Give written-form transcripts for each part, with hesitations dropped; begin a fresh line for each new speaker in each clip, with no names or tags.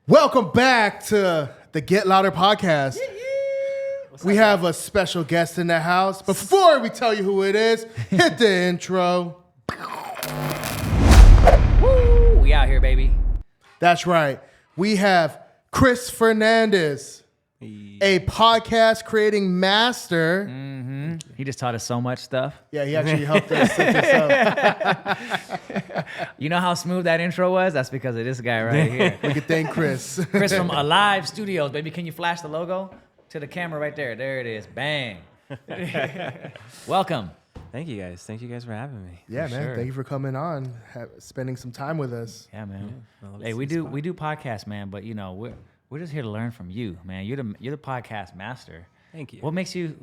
Welcome back to the Get Loudr podcast. We have a special guest in the house. Before we tell you who it is, hit the intro.
Woo! We out here, baby.
That's right. We have Chris Fernandes, a podcast creating master.
Mm-hmm. He just taught us so much stuff.
Yeah, he actually helped us set this up.
You know how smooth that intro was? That's because of this guy right here.
We can thank Chris.
Chris from Alive Studios, baby. Can you flash the logo to the camera right there? There it is. Bang. Welcome.
Thank you guys. Thank you guys for having me.
Yeah, man.
sure.
Thank you for coming on, spending some time with us.
Yeah, man.
Well,
Hey,
it's
we do
fun.
podcasts, man. But you know, we're just here to learn from you, man. You're the podcast master.
Thank you.
What makes you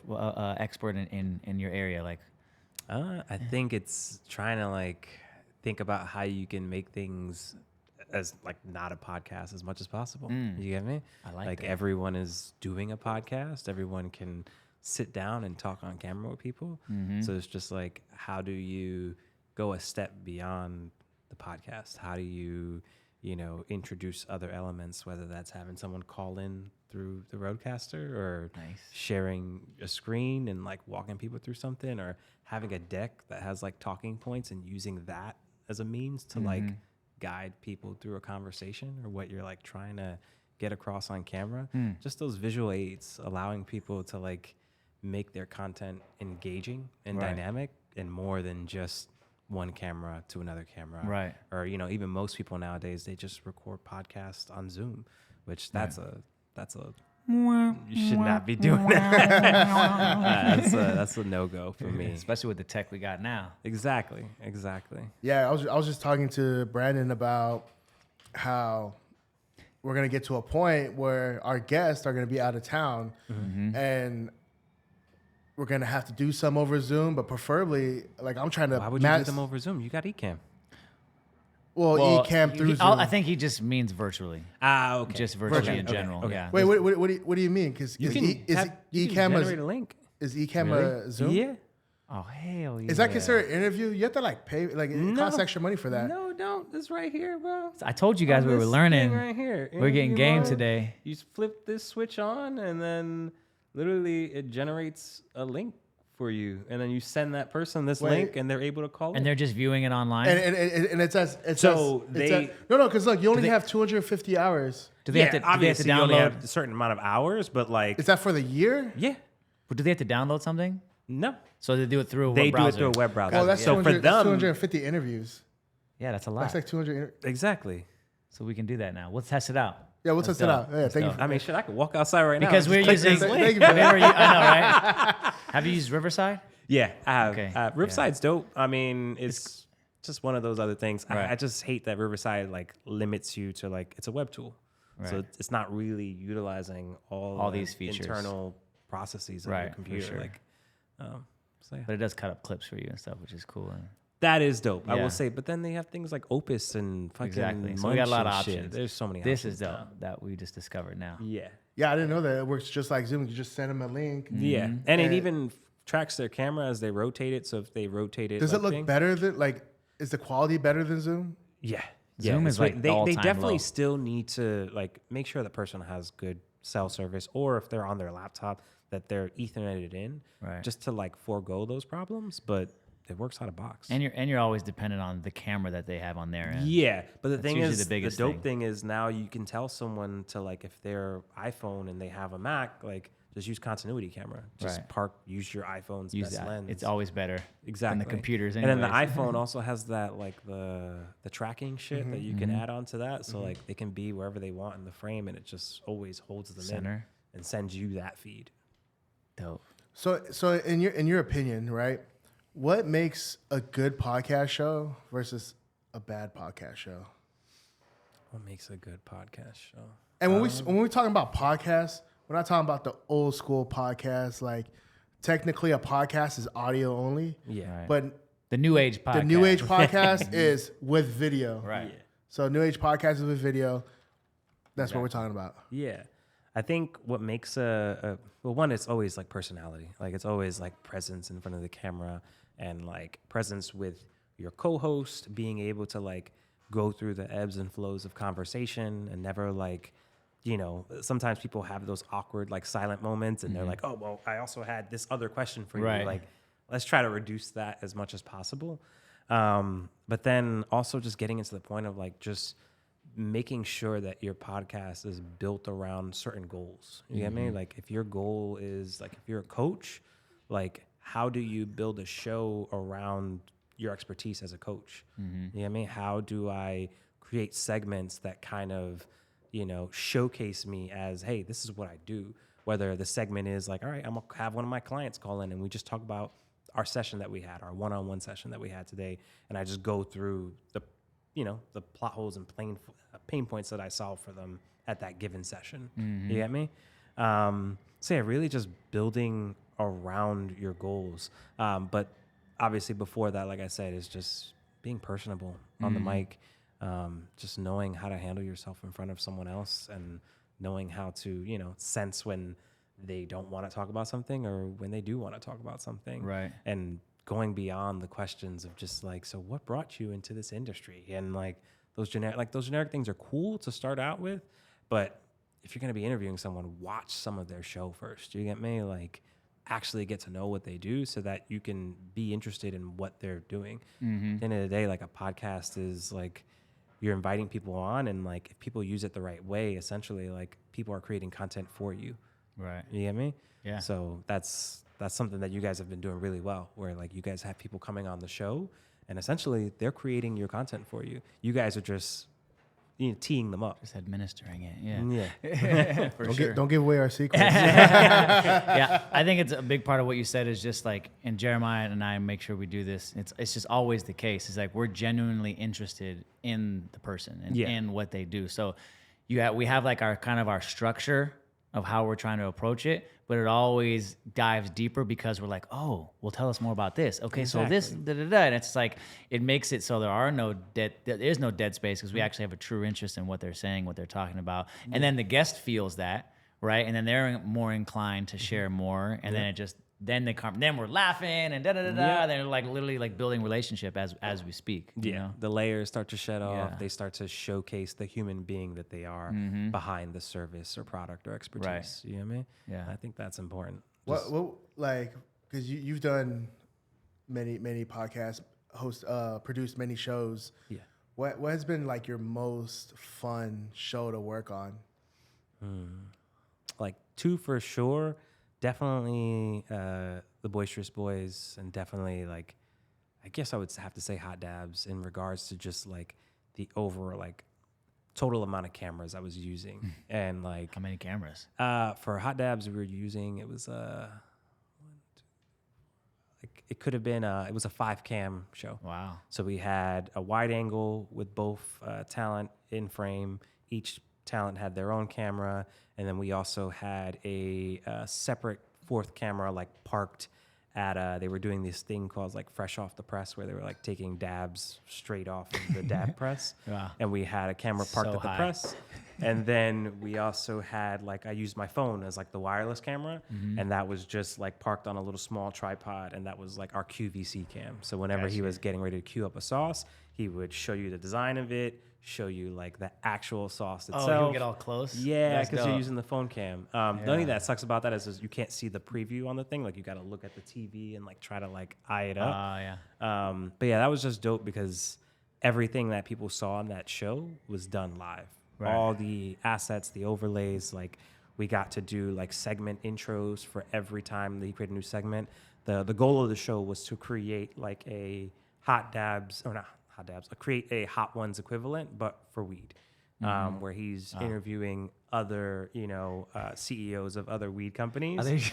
a expert in your area? Like,
I think it's trying to like think about how you can make things as like not a podcast as much as possible. You get me?
I like that.
Everyone is doing a podcast. Everyone can sit down and talk on camera with people. So it's just like, how do you go a step beyond the podcast? How do you introduce other elements, whether that's having someone call in through the roadcaster or sharing a screen and like walking people through something, or having a deck that has like talking points and using that as a means to like guide people through a conversation or what you're like trying to get across on camera. Just those visual aids allowing people to like make their content engaging and dynamic and more than just one camera to another camera.
Right.
Or, even most people nowadays, they just record podcasts on Zoom, which that's a you should not be doing that. That's a no-go for me.
especially with the tech we got now.
Exactly.
Yeah, I was just talking to Brandon about how we're going to get to a point where our guests are going to be out of town and we're going to have to do some over Zoom, but preferably, like, I'm trying to...
Why would you do them over Zoom? You got Ecamm.
Well, Ecamm through Zoom.
I think he just means virtually.
Okay.
Just virtually in general.
okay.
Yeah.
Wait, what do you mean? Because
You
is
can
Ecamm
generate a link.
is Ecamm
Really?
a Zoom?
Yeah.
Oh, hell yeah.
Is that considered an interview? You have to like pay, like it costs extra money for that.
No, don't. It's right here, bro.
I told you guys we were
This
learning.
thing right here.
We're getting
You
game
want-
today.
You just flip this switch on, and then literally it generates a link for you, and then you send that person this link, and they're able to call.
And they're just viewing it online.
And it says no, because look, you only have 250 hours.
do they have to
obviously you only
download?
have a certain amount of hours, but like,
Is that for the year?
yeah,
Do they have to download something?
no,
So they do it through a
they
web browser.
do it through a web browser.
Well, that's
so for
200,
them,
250 interviews.
Yeah, that's a lot.
That's like 200.
exactly.
So we can do that now. We'll test it out.
Yeah, we'll test it out. Yeah, thank you.
I mean, shit, I could walk outside right now.
Because
and
we're
just click
using.
this link.
Thank you for that.
I know, right? Have you used Riverside?
Yeah, I have.
Okay,
Riverside's dope. I mean, it's just one of those other things.
Right.
I just hate that Riverside like limits you to like, it's a web tool. So
Right.
it's not really utilizing all
these features.
internal processes of
Right,
your
for
computer.
sure.
Like, so yeah.
But it does cut up clips for you and stuff, which is cool.
That is dope, I
Yeah.
will say. But then they have things like Opus and fucking
Exactly. So we got a
Munch
lot of
and shit.
options.
There's so many
This
options
is dope
now.
that we just discovered now.
Yeah.
Yeah, I didn't know that it works just like Zoom. You just send them a link.
Yeah. And it even tracks their camera as they rotate it. So if they rotate it,
Does it
like
look
thing-
better than like? Is the quality better than Zoom?
Yeah.
Zoom
Yeah,
is like the
they
all-time
definitely
low.
still need to like make sure the person has good cell service, or if they're on their laptop that they're Etherneted in,
Right.
just to like forego those problems. But it works out of box.
And you're always dependent on the camera that they have on their end.
Yeah, but the
That's
thing
usually
is,
the
the
biggest
dope
thing.
thing is now you can tell someone to like, if they're iPhone and they have a Mac, like just use continuity camera. Just
Right.
use your iPhone's
Use
best
that.
lens.
It's always better
Exactly.
than the computers.
And then the
anyways.
iPhone also has that like the tracking shit that you can add on to that. So like they can be wherever they want in the frame, and it just always holds them
Center.
in and sends you that feed.
Dope.
So in your opinion, right? What makes a good podcast show versus a bad podcast show?
What makes a good podcast show?
And when we're talking about podcasts, we're not talking about the old school podcast. Like technically, a podcast is audio only.
Yeah.
Right.
But
The New Age podcast.
the New Age podcast is with video.
Right.
Yeah.
So New Age podcast is with video. That's what we're talking about.
Yeah. I think what makes well, one, it's always like personality. Like it's always like presence in front of the camera and like presence with your co-host, being able to like go through the ebbs and flows of conversation and never like, you know, sometimes people have those awkward like silent moments and they're like, oh, well, I also had this other question for you.
Right.
Like, let's try to reduce that as much as possible. But then also just getting into the point of like just making sure that your podcast is built around certain goals. You get me? Like if your goal is like, if you're a coach, like how do you build a show around your expertise as a coach? You get me? How do I create segments that kind of, you know, showcase me as, hey, this is what I do. Whether the segment is like, all right, I'm gonna have one of my clients call in and we just talk about our session that we had, our one-on-one session that we had today. And I just go through the, you know, the plot holes and pain points that I solved for them at that given session. You get me? So yeah, really just building around your goals. But obviously before that, like I said, is just being personable on the mic. Just knowing how to handle yourself in front of someone else and knowing how to, you know, sense when they don't want to talk about something or when they do want to talk about something.
Right.
And going beyond the questions of just like, so what brought you into this industry? And like those generic things are cool to start out with, but if you're going to be interviewing someone, watch some of their show first. You get me? Like actually get to know what they do so that you can be interested in what they're doing. At the end of the day, like a podcast is like, you're inviting people on and like if people use it the right way, essentially like people are creating content for you.
Right.
You get me?
Yeah.
So that's something that you guys have been doing really well, where like you guys have people coming on the show and essentially they're creating your content for you. You guys are just, you know, teeing them up.
Just administering it. Yeah.
Yeah.
For sure.
Don't give away our secrets.
Yeah, I think it's a big part of what you said is just like, and Jeremiah and I make sure we do this. It's just always the case. It's like we're genuinely interested in the person and in what they do. So we have like our kind of our structure of how we're trying to approach it, but it always dives deeper because we're like, oh, well, tell us more about this. Okay,
Exactly.
so this, and it's like, it makes it so there is no dead space because we actually have a true interest in what they're saying, what they're talking about. And then the guest feels that, right? And then they're more inclined to share more. And then it just, then we're laughing and and they're like literally like building relationship as we speak. You know?
The layers start to shed off.
Yeah.
They start to showcase the human being that they are behind the service or product or expertise.
Right.
You know what I mean?
Yeah.
I think that's important.
What like, because you've done many podcasts, produced many shows.
Yeah.
What has been like your most fun show to work on?
Like two for sure. Definitely the Boisterous Boys, and definitely like, I guess I would have to say Hot Dabs in regards to just like the over like total amount of cameras I was using. And like
How many cameras?
for Hot Dabs we were using, it was it could have been it was a 5-cam show.
Wow.
So we had a wide angle with both talent in frame. Each talent had their own camera, and then we also had a separate fourth camera like parked at they were doing this thing called like fresh off the press, where they were like taking dabs straight off of the dab press.
Wow.
And we had a camera parked
So
at the
high.
press. And then we also had like, I used my phone as like the wireless camera, and that was just like parked on a little small tripod, and that was like our QVC cam. So whenever he was getting ready to queue up a sauce, he would show you the design of it, show you like the actual sauce itself.
Oh, you'll get all close?
Yeah,
That's
because you're
dope.
using the phone cam. The only thing that sucks about that is you can't see the preview on the thing. Like you got to look at the TV and like try to like eye it up.
Yeah.
But yeah, that was just dope because everything that people saw on that show was done live.
Right.
All the assets, the overlays, like we got to do like segment intros for every time that you create a new segment. The goal of the show was to create like a create a Hot Ones equivalent, but for weed, where he's interviewing other, CEOs of other weed companies.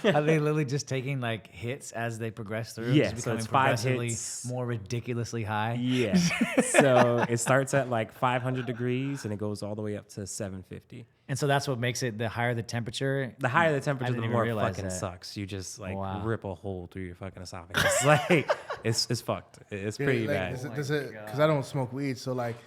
Are they literally just taking like hits as they progress through?
Yeah,
Just
so
becoming
it's 5
progressively
hits.
more ridiculously high?
Yeah. So it starts at like 500 degrees and it goes all the way up to 750.
And so that's what makes it, the higher the temperature.
The higher the
I
temperature,
didn't
the
even
more
realize
fucking
that.
sucks. You just like
Wow.
rip a hole through your fucking esophagus. Like it's fucked. It's pretty bad.
Because I don't smoke weed, so like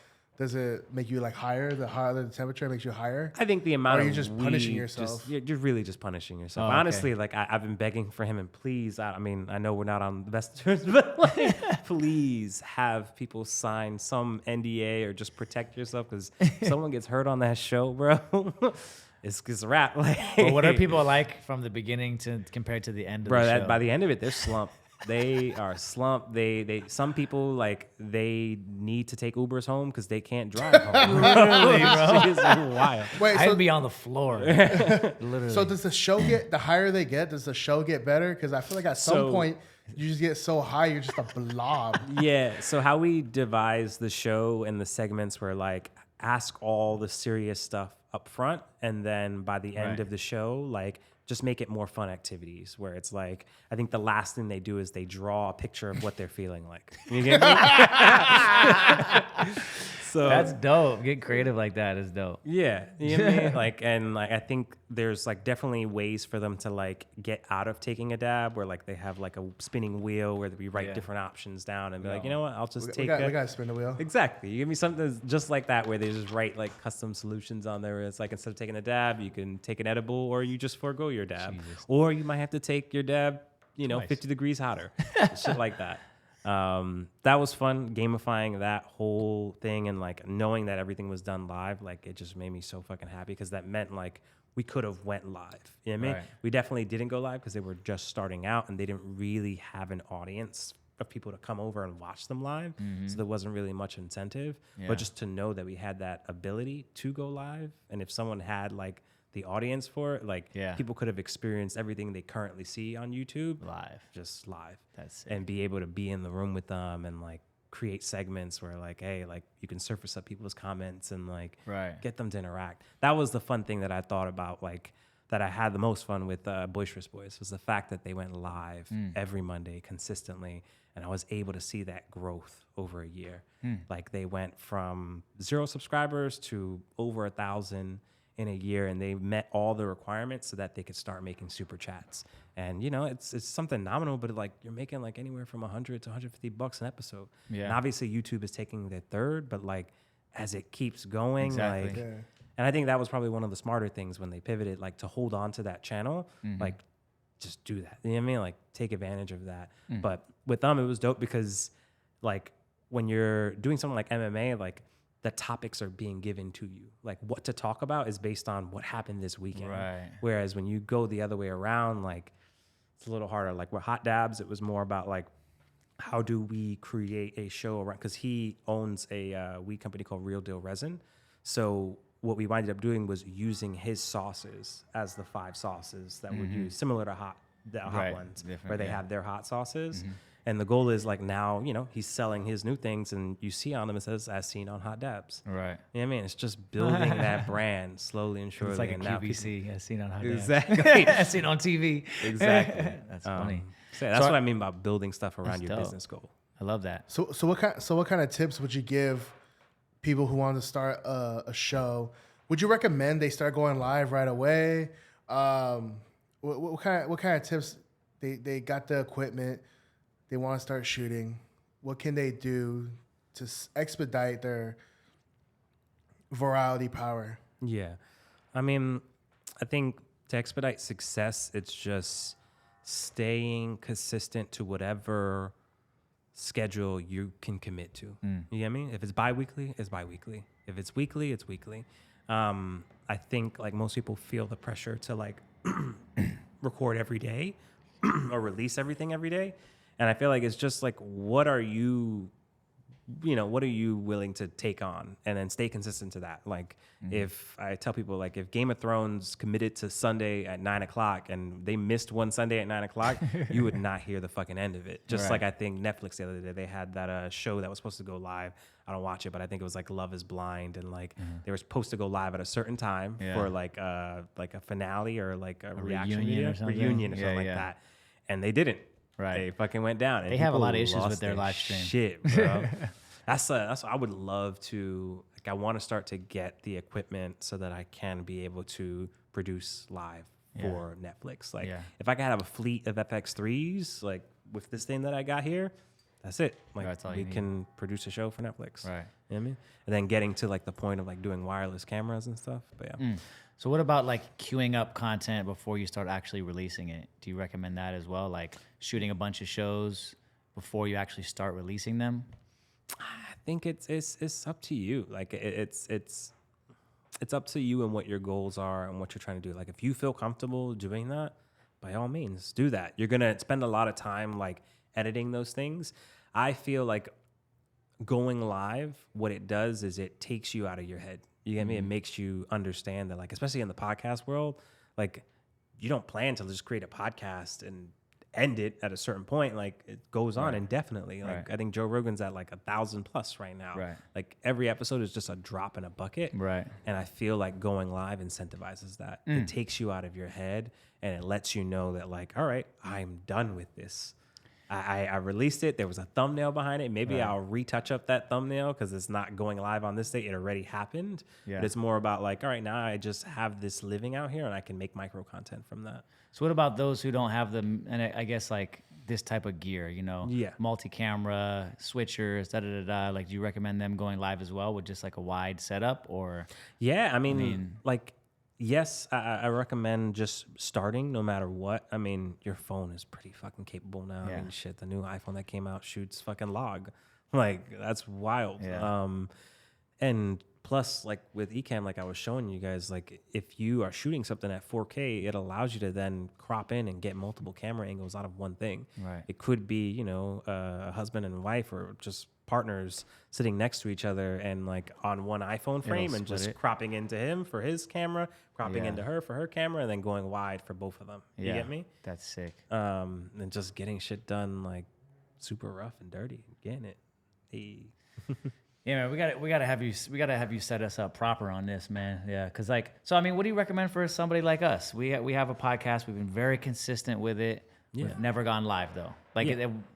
Does it make you like higher? The higher the temperature makes you higher?
I think the amount
or
of
are you just punishing yourself?
You're really just punishing yourself.
Oh, okay.
Honestly, like I've been begging for him, and please, I mean, I know we're not on the best terms, but like, please have people sign some NDA or just protect yourself, because if someone gets hurt on that show, bro, it's a wrap. Like,
Well, what are people like from the beginning to compared to the end of the show?
By the end of it, they're slumped. They are slumped. They some people, like, they need to take Ubers home because they can't drive home.
Literally, bro.
It's wild.
Wait,
I'd
so,
be on the floor. Literally.
so does the show get, the higher they get, does the show get better? Because I feel like at some point, you just get so high, you're just a blob.
Yeah. So how we devise the show and the segments were like, ask all the serious stuff up front, and then by the end of the show, like, just make it more fun activities where it's like, I think the last thing they do is they draw a picture of what they're feeling like. You get me? So
that's dope. Get creative like that is dope.
yeah, you know what I mean? Like, and like, I think there's like definitely ways for them to like get out of taking a dab, where like they have like a spinning wheel where we write different options down and be like, you know what, I'll just
We got to spin the wheel.
Exactly. You give me something just like that where they just write like custom solutions on there. Where it's like, instead of taking a dab, you can take an edible, or you just forego your dab.
Jesus.
Or you might have to take your dab, you know,
Twice.
50 degrees hotter. Shit like that. That was fun, gamifying that whole thing, and like knowing that everything was done live. Like, it just made me so fucking happy, because that meant like we could have went live. You know what I mean?
Right.
We definitely didn't go live because they were just starting out and they didn't really have an audience of people to come over and watch them live. So there wasn't really much incentive, but just to know that we had that ability to go live. And if someone had like the audience for it, like people could have experienced everything they currently see on YouTube
Live.
just live.
That's sick.
And be able to be in the room with them and like create segments where like, hey, like you can surface up people's comments and like get them to interact. That was the fun thing that I thought about, like that I had the most fun with Boisterous Boys, was the fact that they went live every Monday consistently. And I was able to see that growth over a year. Like, they went from 0 subscribers to over 1,000 in a year, and they met all the requirements so that they could start making super chats. And you know, it's something nominal, but like, you're making like anywhere from $100 to $150 an episode.
Yeah.
And obviously YouTube is taking their third, but like, as it keeps going,
Exactly.
like,
Yeah.
and I think that was probably one of the smarter things when they pivoted, like to hold on to that channel, like just do that. You know what I mean? Like, take advantage of that. But with them, it was dope because like, when you're doing something like MMA, like, the topics are being given to you. Like, what to talk about is based on what happened this weekend.
Right.
Whereas when you go the other way around, like, it's a little harder. Like with Hot Dabs, it was more about like, how do we create a show around? Because he owns a weed company called Real Deal Resin. So what we winded up doing was using his sauces as the 5 sauces that would use, similar to hot ones, where they have their hot sauces. And the goal is like, now, you know, he's selling his new things, and you see on them, it says, as seen on Hot Dabs.
Right.
You know what I mean? It's just building that brand slowly and surely.
It's like a
and now
QVC. I've seen on Hot
Exactly.
I've seen on TV.
Exactly.
That's funny.
So that's what I mean about building stuff around
That's
your
dope.
business goal.
I love that.
So what kind of tips would you give people who want to start a show? Would you recommend they start going live right away? What kind of tips? They got the equipment, they want to start shooting. What can they do to expedite their virality power?
Yeah. I mean, I think to expedite success, it's just staying consistent to whatever schedule you can commit to. You get me? If it's bi-weekly, it's bi-weekly. If it's weekly, it's weekly. I think like most people feel the pressure to like record every day or release everything every day. And I feel like it's just like, what are you willing to take on, and then stay consistent to that. Like if I tell people, like, if Game of Thrones committed to Sunday at 9:00 and they missed one Sunday at 9:00, you would not hear the fucking end of it. Just like I think Netflix the other day, they had that show that was supposed to go live. I don't watch it, but I think it was like Love is Blind, and like they were supposed to go live at a certain time for like a finale or like a reaction
reunion
video,
or something.
reunion or something like that. And they didn't.
Right.
They fucking went down. And
They have a lot of
people
issues with
lost
their live stream.
Shit, bro. That's I would love to, like, I want to start to get the equipment so that I can be able to produce live for Netflix. Like, if I could have a fleet of FX3s, like with this thing that I got here, that's it. Like,
That's all
we
you need.
can produce a show for Netflix.
Right.
You know what I mean? And then getting to like the point of like doing wireless cameras and stuff. But yeah.
So what about like queuing up content before you start actually releasing it? Do you recommend that as well? Like shooting a bunch of shows before you actually start releasing them?
I think it's up to you. Like it's up to you and what your goals are and what you're trying to do. Like if you feel comfortable doing that, by all means do that. You're going to spend a lot of time like editing those things. I feel like going live, what it does is it takes you out of your head. You get me? It makes you understand that, like, especially in the podcast world, like you don't plan to just create a podcast and end it at a certain point. Like it goes on indefinitely. Like I think Joe Rogan's at like 1,000+ right now.
Right.
Like every episode is just a drop in a bucket.
Right.
And I feel like going live incentivizes that. It takes you out of your head and it lets you know that like, all right, I'm done with this. I released it. There was a thumbnail behind it. Maybe I'll retouch up that thumbnail because it's not going live on this day. It already happened. Yeah. But it's more about like, all right, now I just have this living out here and I can make micro content from that.
So what about those who don't have them? And I guess like this type of gear, you know, multi-camera, switchers, Like, do you recommend them going live as well with just like a wide setup or?
Yeah, I mean like, yes, I recommend just starting no matter what. I mean, your phone is pretty fucking capable now. Yeah. I mean, shit, the new iPhone that came out shoots fucking log. Like, that's wild. Yeah. And plus, like with Ecamm, like I was showing you guys, like if you are shooting something at 4K, it allows you to then crop in and get multiple camera angles out of one thing. Right. It could be, you know, a husband and wife or just partners sitting next to each other and like on one iPhone frame and just cropping into him for his camera, cropping into her for her camera, and then going wide for both of them. You get me?
That's sick.
And just getting shit done like super rough and dirty, getting it. Hey.
Yeah, man, we gotta have you set us up proper on this, man. Yeah, because like, so I mean, what do you recommend for somebody like us? We have a podcast. We've been very consistent with it. Yeah. We've never gone live though. Like,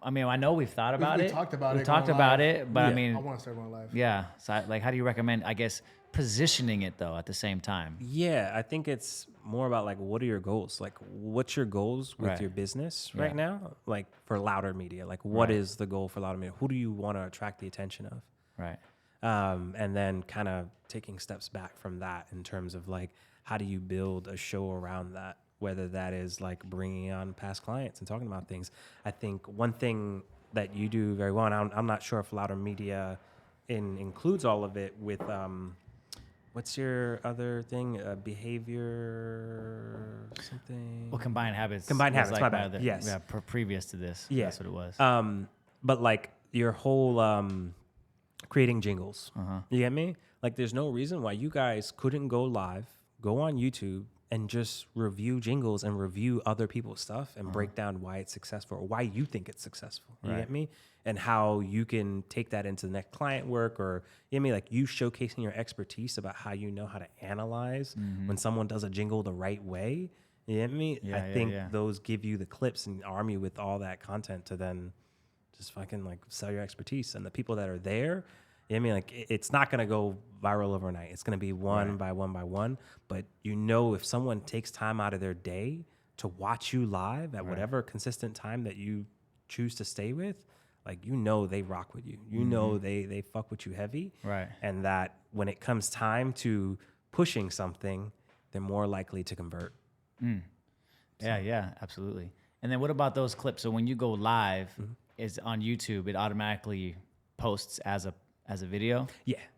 I mean, I know we've thought about it.
We talked about it.
We talked about it, but I mean,
I want to start going live.
Yeah. So, like, how do you recommend? I guess positioning it though at the same time.
Yeah, I think it's more about like, what are your goals? Like, what's your goals with your business right now? Like for Loudr Media, like what is the goal for Loudr Media? Who do you want to attract the attention of?
Right.
And then kind of taking steps back from that in terms of like, how do you build a show around that? Whether that is like bringing on past clients and talking about things. I think one thing that you do very well, and I'm not sure if Loudr Media includes all of it with, what's your other thing? Behavior something?
Well, combined habits.
Combined habits, like my bad. Yes.
Yeah, previous to this.
Yeah.
That's what it was.
But like your whole creating jingles. You get me? Like there's no reason why you guys couldn't go live, go on YouTube, and just review jingles and review other people's stuff and break down why it's successful or why you think it's successful. You get me? And how you can take that into the next client work or, you get me? Like you showcasing your expertise about how you know how to analyze when someone does a jingle the right way. You get me? I think those give you the clips and arm you with all that content to then just fucking like sell your expertise. And the people that are there, you know what I mean? Like it's not going to go viral overnight. It's going to be one by one. But you know, if someone takes time out of their day to watch you live at whatever consistent time that you choose to stay with, like, you know, they rock with you. You know, they fuck with you heavy. Right. And that when it comes time to pushing something, they're more likely to convert.
Yeah, absolutely. And then what about those clips? So when you go live is on YouTube, it automatically posts as a video?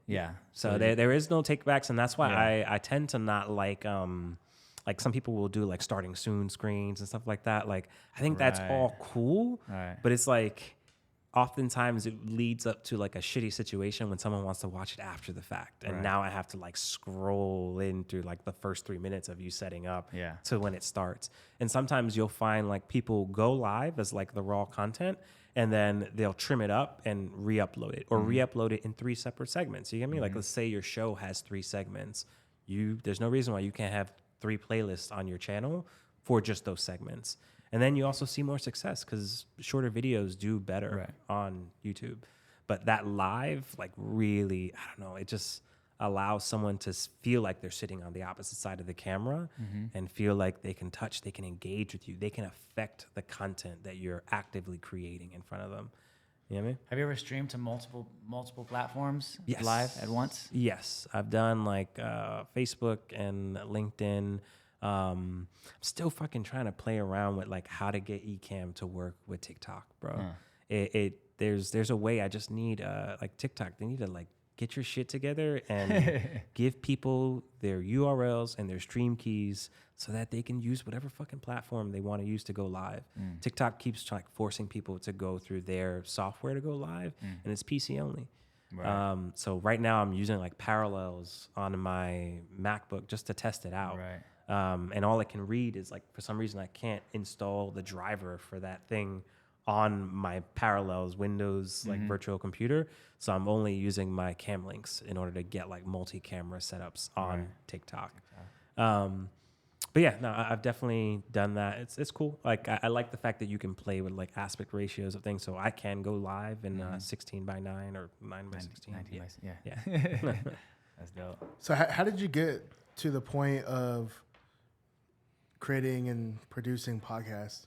Yeah. So there is no takebacks, and that's why I tend to not like some people will do like starting soon screens and stuff like that. Like I think that's all cool, but it's like oftentimes it leads up to like a shitty situation when someone wants to watch it after the fact. And now I have to like scroll in through like the first 3 minutes of you setting up to when it starts. And sometimes you'll find like people go live as like the raw content and then they'll trim it up and re-upload it or re-upload it in 3 separate segments. You get me? Like let's say your show has 3 segments. There's no reason why you can't have 3 playlists on your channel for just those segments. And then you also see more success because shorter videos do better on YouTube. But that live, like really, I don't know, it just allows someone to feel like they're sitting on the opposite side of the camera and feel like they can touch, they can engage with you, they can affect the content that you're actively creating in front of them. You know what I mean?
Have you ever streamed to multiple platforms
Yes.
live at once?
Yes, I've done like Facebook and LinkedIn. I'm still fucking trying to play around with like how to get Ecamm to work with TikTok, bro. There's a way. I just need like TikTok. They need to like get your shit together and give people their URLs and their stream keys so that they can use whatever fucking platform they want to use to go live. TikTok keeps like forcing people to go through their software to go live, and it's PC only.
Right.
So right now I'm using like Parallels on my MacBook just to test it out.
Right.
And all it can read is like, for some reason I can't install the driver for that thing on my Parallels Windows like virtual computer. So I'm only using my cam links in order to get like multi-camera setups on TikTok. But yeah, no, I've definitely done that. It's cool. Like I like the fact that you can play with like aspect ratios of things. So I can go live in 16:9 or 9:16.
19
Yeah.
yeah. That's dope.
So how did you get to the point of creating and producing podcasts?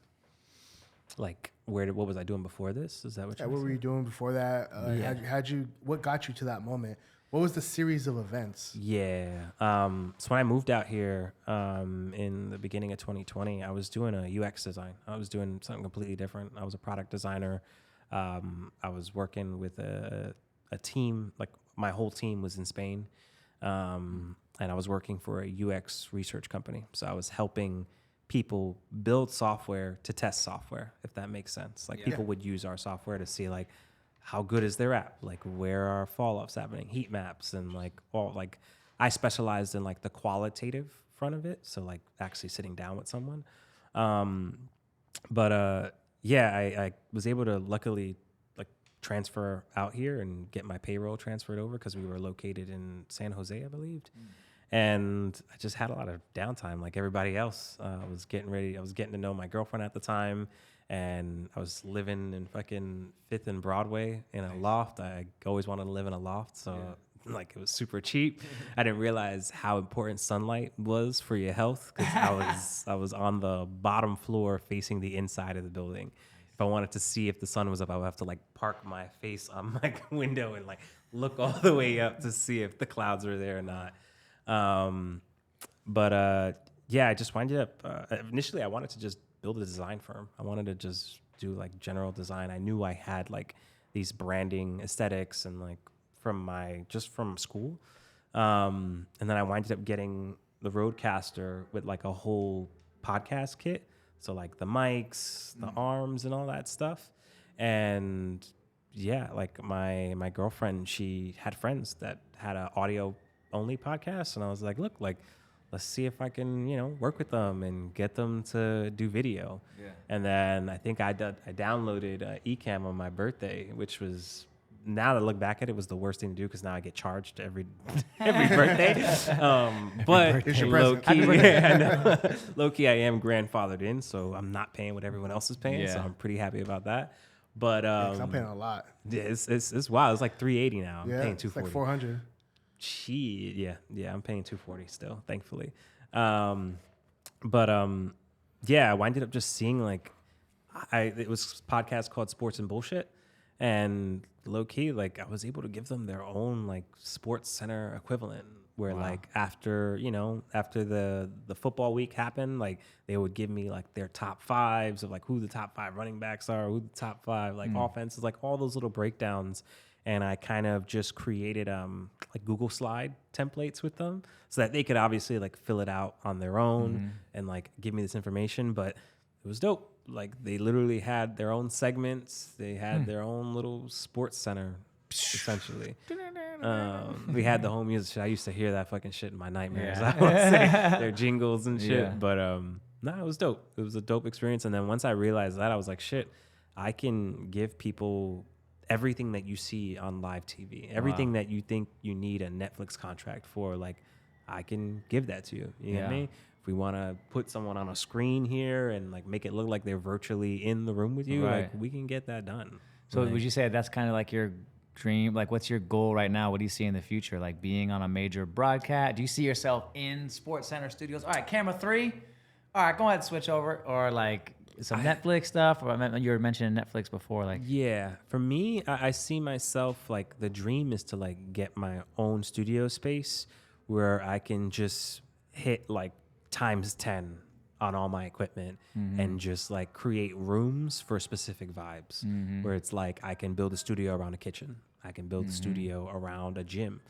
Like what was I doing before this? Is that what
What were you doing before that? What got you to that moment? What was the series of events?
Yeah. So when I moved out here in the beginning of 2020, I was doing a UX design. I was doing something completely different. I was a product designer. I was working with a team. Like my whole team was in Spain, and I was working for a UX research company. So I was helping people build software to test software, if that makes sense. Like people would use our software to see like, how good is their app? Like where are fall-offs happening? Heat maps and like all like I specialized in like the qualitative front of it. So like actually sitting down with someone. I was able to luckily like transfer out here and get my payroll transferred over because we were located in San Jose, I believe. And I just had a lot of downtime like everybody else. I was getting to know my girlfriend at the time. And I was living in fucking 5th and Broadway in a loft. I always wanted to live in a loft, so like it was super cheap. I didn't realize how important sunlight was for your health because I was on the bottom floor facing the inside of the building. If I wanted to see if the sun was up, I would have to like park my face on my window and like look all the way up to see if the clouds were there or not. I just winded up. Initially, I wanted to just build a design firm. I wanted to just do like general design. I knew I had like these branding aesthetics and like from school. And then I winded up getting the Rodecaster with like a whole podcast kit. So like the mics, the arms and all that stuff. And yeah, like my girlfriend, she had friends that had an audio only podcast. And I was like, look, like, let's see if I can, work with them and get them to do video. Yeah. And then I think I downloaded Ecamm on my birthday, which was, now that I look back at it, was the worst thing to do because now I get charged every birthday. But low key, I am grandfathered in, so I'm not paying what everyone else is paying. So I'm pretty happy about that. But
I'm paying a lot.
Yeah, it's wild. It's like $380 now. I'm paying $240.
It's like $400.
Yeah, I'm paying $240 still, thankfully. I winded up just seeing like, it was a podcast called Sports and Bullshit, and low key, like I was able to give them their own like Sports Center equivalent, where like after the football week happened, like they would give me like their top fives of like who the top 5 running backs are, who the top 5 like offenses, like all those little breakdowns. And I kind of just created like Google Slide templates with them so that they could obviously like fill it out on their own and like give me this information. But it was dope. Like they literally had their own segments. They had their own little sports center, essentially. We had the home music shit. I used to hear that fucking shit in my nightmares. I would say their jingles and shit. Yeah. But it was dope. It was a dope experience. And then once I realized that, I was like, shit, I can give people everything that you see on live TV, everything that you think you need a Netflix contract for, like I can give that to you. You know what I mean? If we want to put someone on a screen here and like make it look like they're virtually in the room with you, like we can get that done.
So would you say that's kind of like your dream? Like what's your goal right now? What do you see in the future? Like being on a major broadcast? Do you see yourself in Sports Center studios? All right, camera 3. All right, go ahead and switch over. Or like, some Netflix stuff, or you were mentioning Netflix before, like.
Yeah, for me, I see myself like the dream is to like get my own studio space where I can just hit like times 10 on all my equipment and just like create rooms for specific vibes where it's like I can build a studio around a kitchen. I can build a studio around a gym.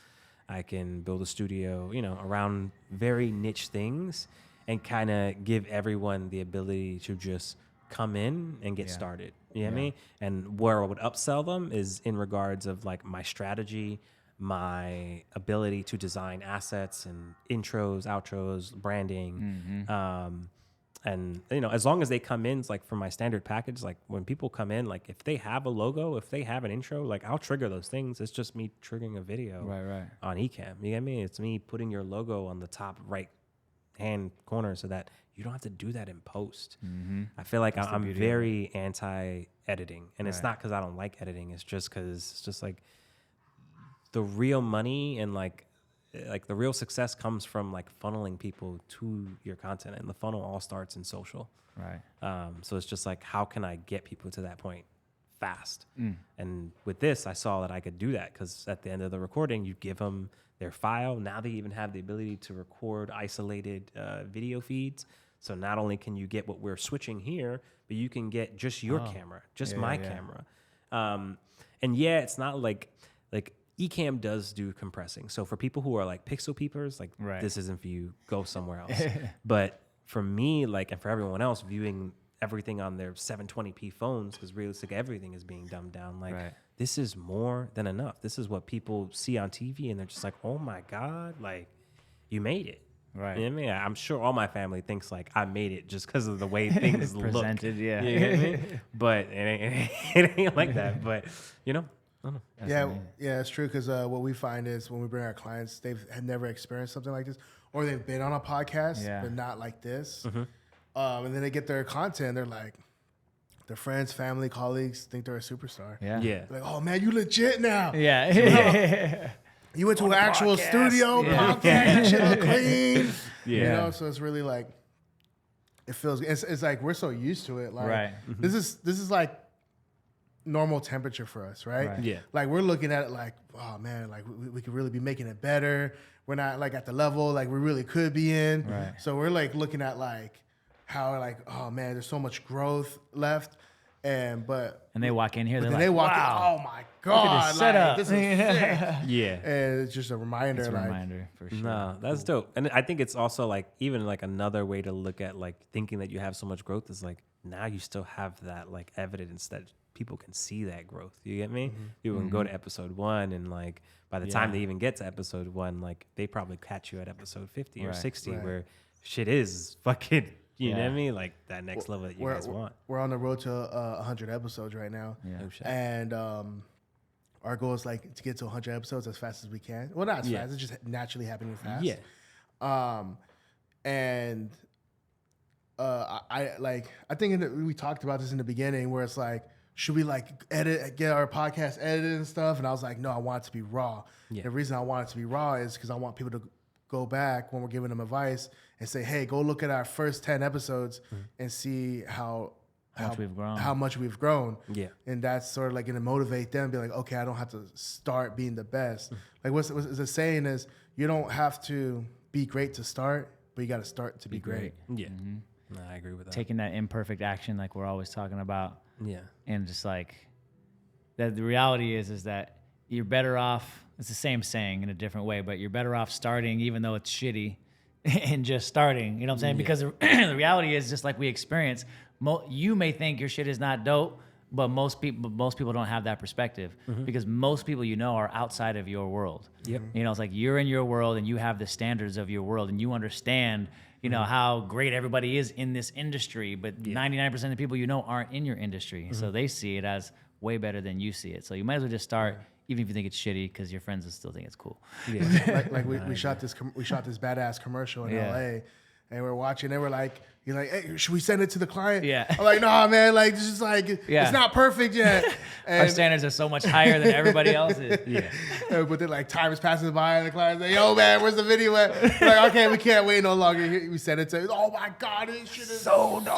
I can build a studio, around very niche things and kind of give everyone the ability to just come in and get started. You know what I mean? And where I would upsell them is in regards of like my strategy, my ability to design assets and intros, outros, branding. And, as long as they come in, like for my standard package, like when people come in, like if they have a logo, if they have an intro, like I'll trigger those things. It's just me triggering a video on Ecamm. You get what I mean? It's me putting your logo on the top right hand corner so that you don't have to do that in post. I feel like I'm very anti-editing. And it's not because I don't like editing. It's just because it's just like the real money and like the real success comes from like funneling people to your content, and the funnel all starts in social.
Right.
So it's just like, how can I get people to that point fast? And with this, I saw that I could do that because at the end of the recording, you give them their file. Now they even have the ability to record isolated video feeds. So not only can you get what we're switching here, but you can get just your camera, just my camera. And it's not like Ecamm does do compressing. So for people who are like pixel peepers, like this isn't for you, go somewhere else. But for me, like, and for everyone else viewing everything on their 720p phones, because realistically everything is being dumbed down, like this is more than enough. This is what people see on TV and they're just like, oh my God, like you made it.
Right.
You know what I mean? I'm sure all my family thinks like I made it just because of the way things
presented,
look.
yeah.
You know what I mean? But it ain't like that. But I don't know.
It's true because what we find is when we bring our clients, they've had never experienced something like this, or they've been on a podcast, but not like this. And then they get their content, they're like, their friends, family, colleagues think they're a superstar.
Yeah.
Yeah.
Like, oh man, you legit now.
Yeah.
You went to an actual studio podcast, shit look clean. So it's really like, it feels, it's like we're so used to it. Like, this is like normal temperature for us, right?
Yeah.
Like we're looking at it like, oh man, like we could really be making it better. We're not like at the level like we really could be in.
Right.
So we're like looking at like how like, oh man, there's so much growth left. And
they walk in here, they're
then
like,
they walk
wow,
in, oh my God,
this setup.
this is sick.
Yeah.
And it's just a reminder.
It's a reminder for sure.
No, that's dope. And I think it's also like even like another way to look at like thinking that you have so much growth is like now you still have that like evidence that people can see that growth. You get me? People can go to episode 1 and like by the time they even get to episode 1, like they probably catch you at episode 50 or 60 where shit is fucking, you know what I mean? Like that next level that you guys want.
We're on the road to 100 episodes right now.
Yeah.
Oh, shit.
And our goal is like to get to 100 episodes as fast as we can. Well, not as fast, it's just naturally happening fast.
Yeah.
And I think we talked about this in the beginning where it's like, should we like get our podcast edited and stuff? And I was like, no, I want it to be raw.
Yeah.
The reason I want it to be raw is because I want people to go back when we're giving them advice and say, hey, go look at our first 10 episodes and see how much we've grown.
Yeah.
And that's sort of like going to motivate them, be like, okay, I don't have to start being the best. Like what's the saying is, you don't have to be great to start, but you got to start to be great.
Yeah. No, I agree with that.
Taking that imperfect action like we're always talking about.
Yeah.
And just like that, the reality is that you're better off. It's the same saying in a different way, but you're better off starting even though it's shitty and just starting. You know what I'm saying? Because the reality is just like we experience. You may think your shit is not dope, but most people don't have that perspective because most people are outside of your world.
Yep.
It's like you're in your world and you have the standards of your world and you understand how great everybody is in this industry, but 99% of the people aren't in your industry. So they see it as way better than you see it. So you might as well just start, even if you think it's shitty, because your friends will still think it's cool.
Yeah.
like we shot this badass commercial in LA, and we're watching. And we're like, you're like, hey, should we send it to the client?
Yeah.
I'm like, nah, man. Like, this is like, it's not perfect yet. And,
Our standards are so much higher than everybody else's.
Yeah. But then like time is passing by, and the client's like, yo, man, where's the video at? We're like, okay, we can't wait no longer. We send it to. Oh my God, this shit is so dope.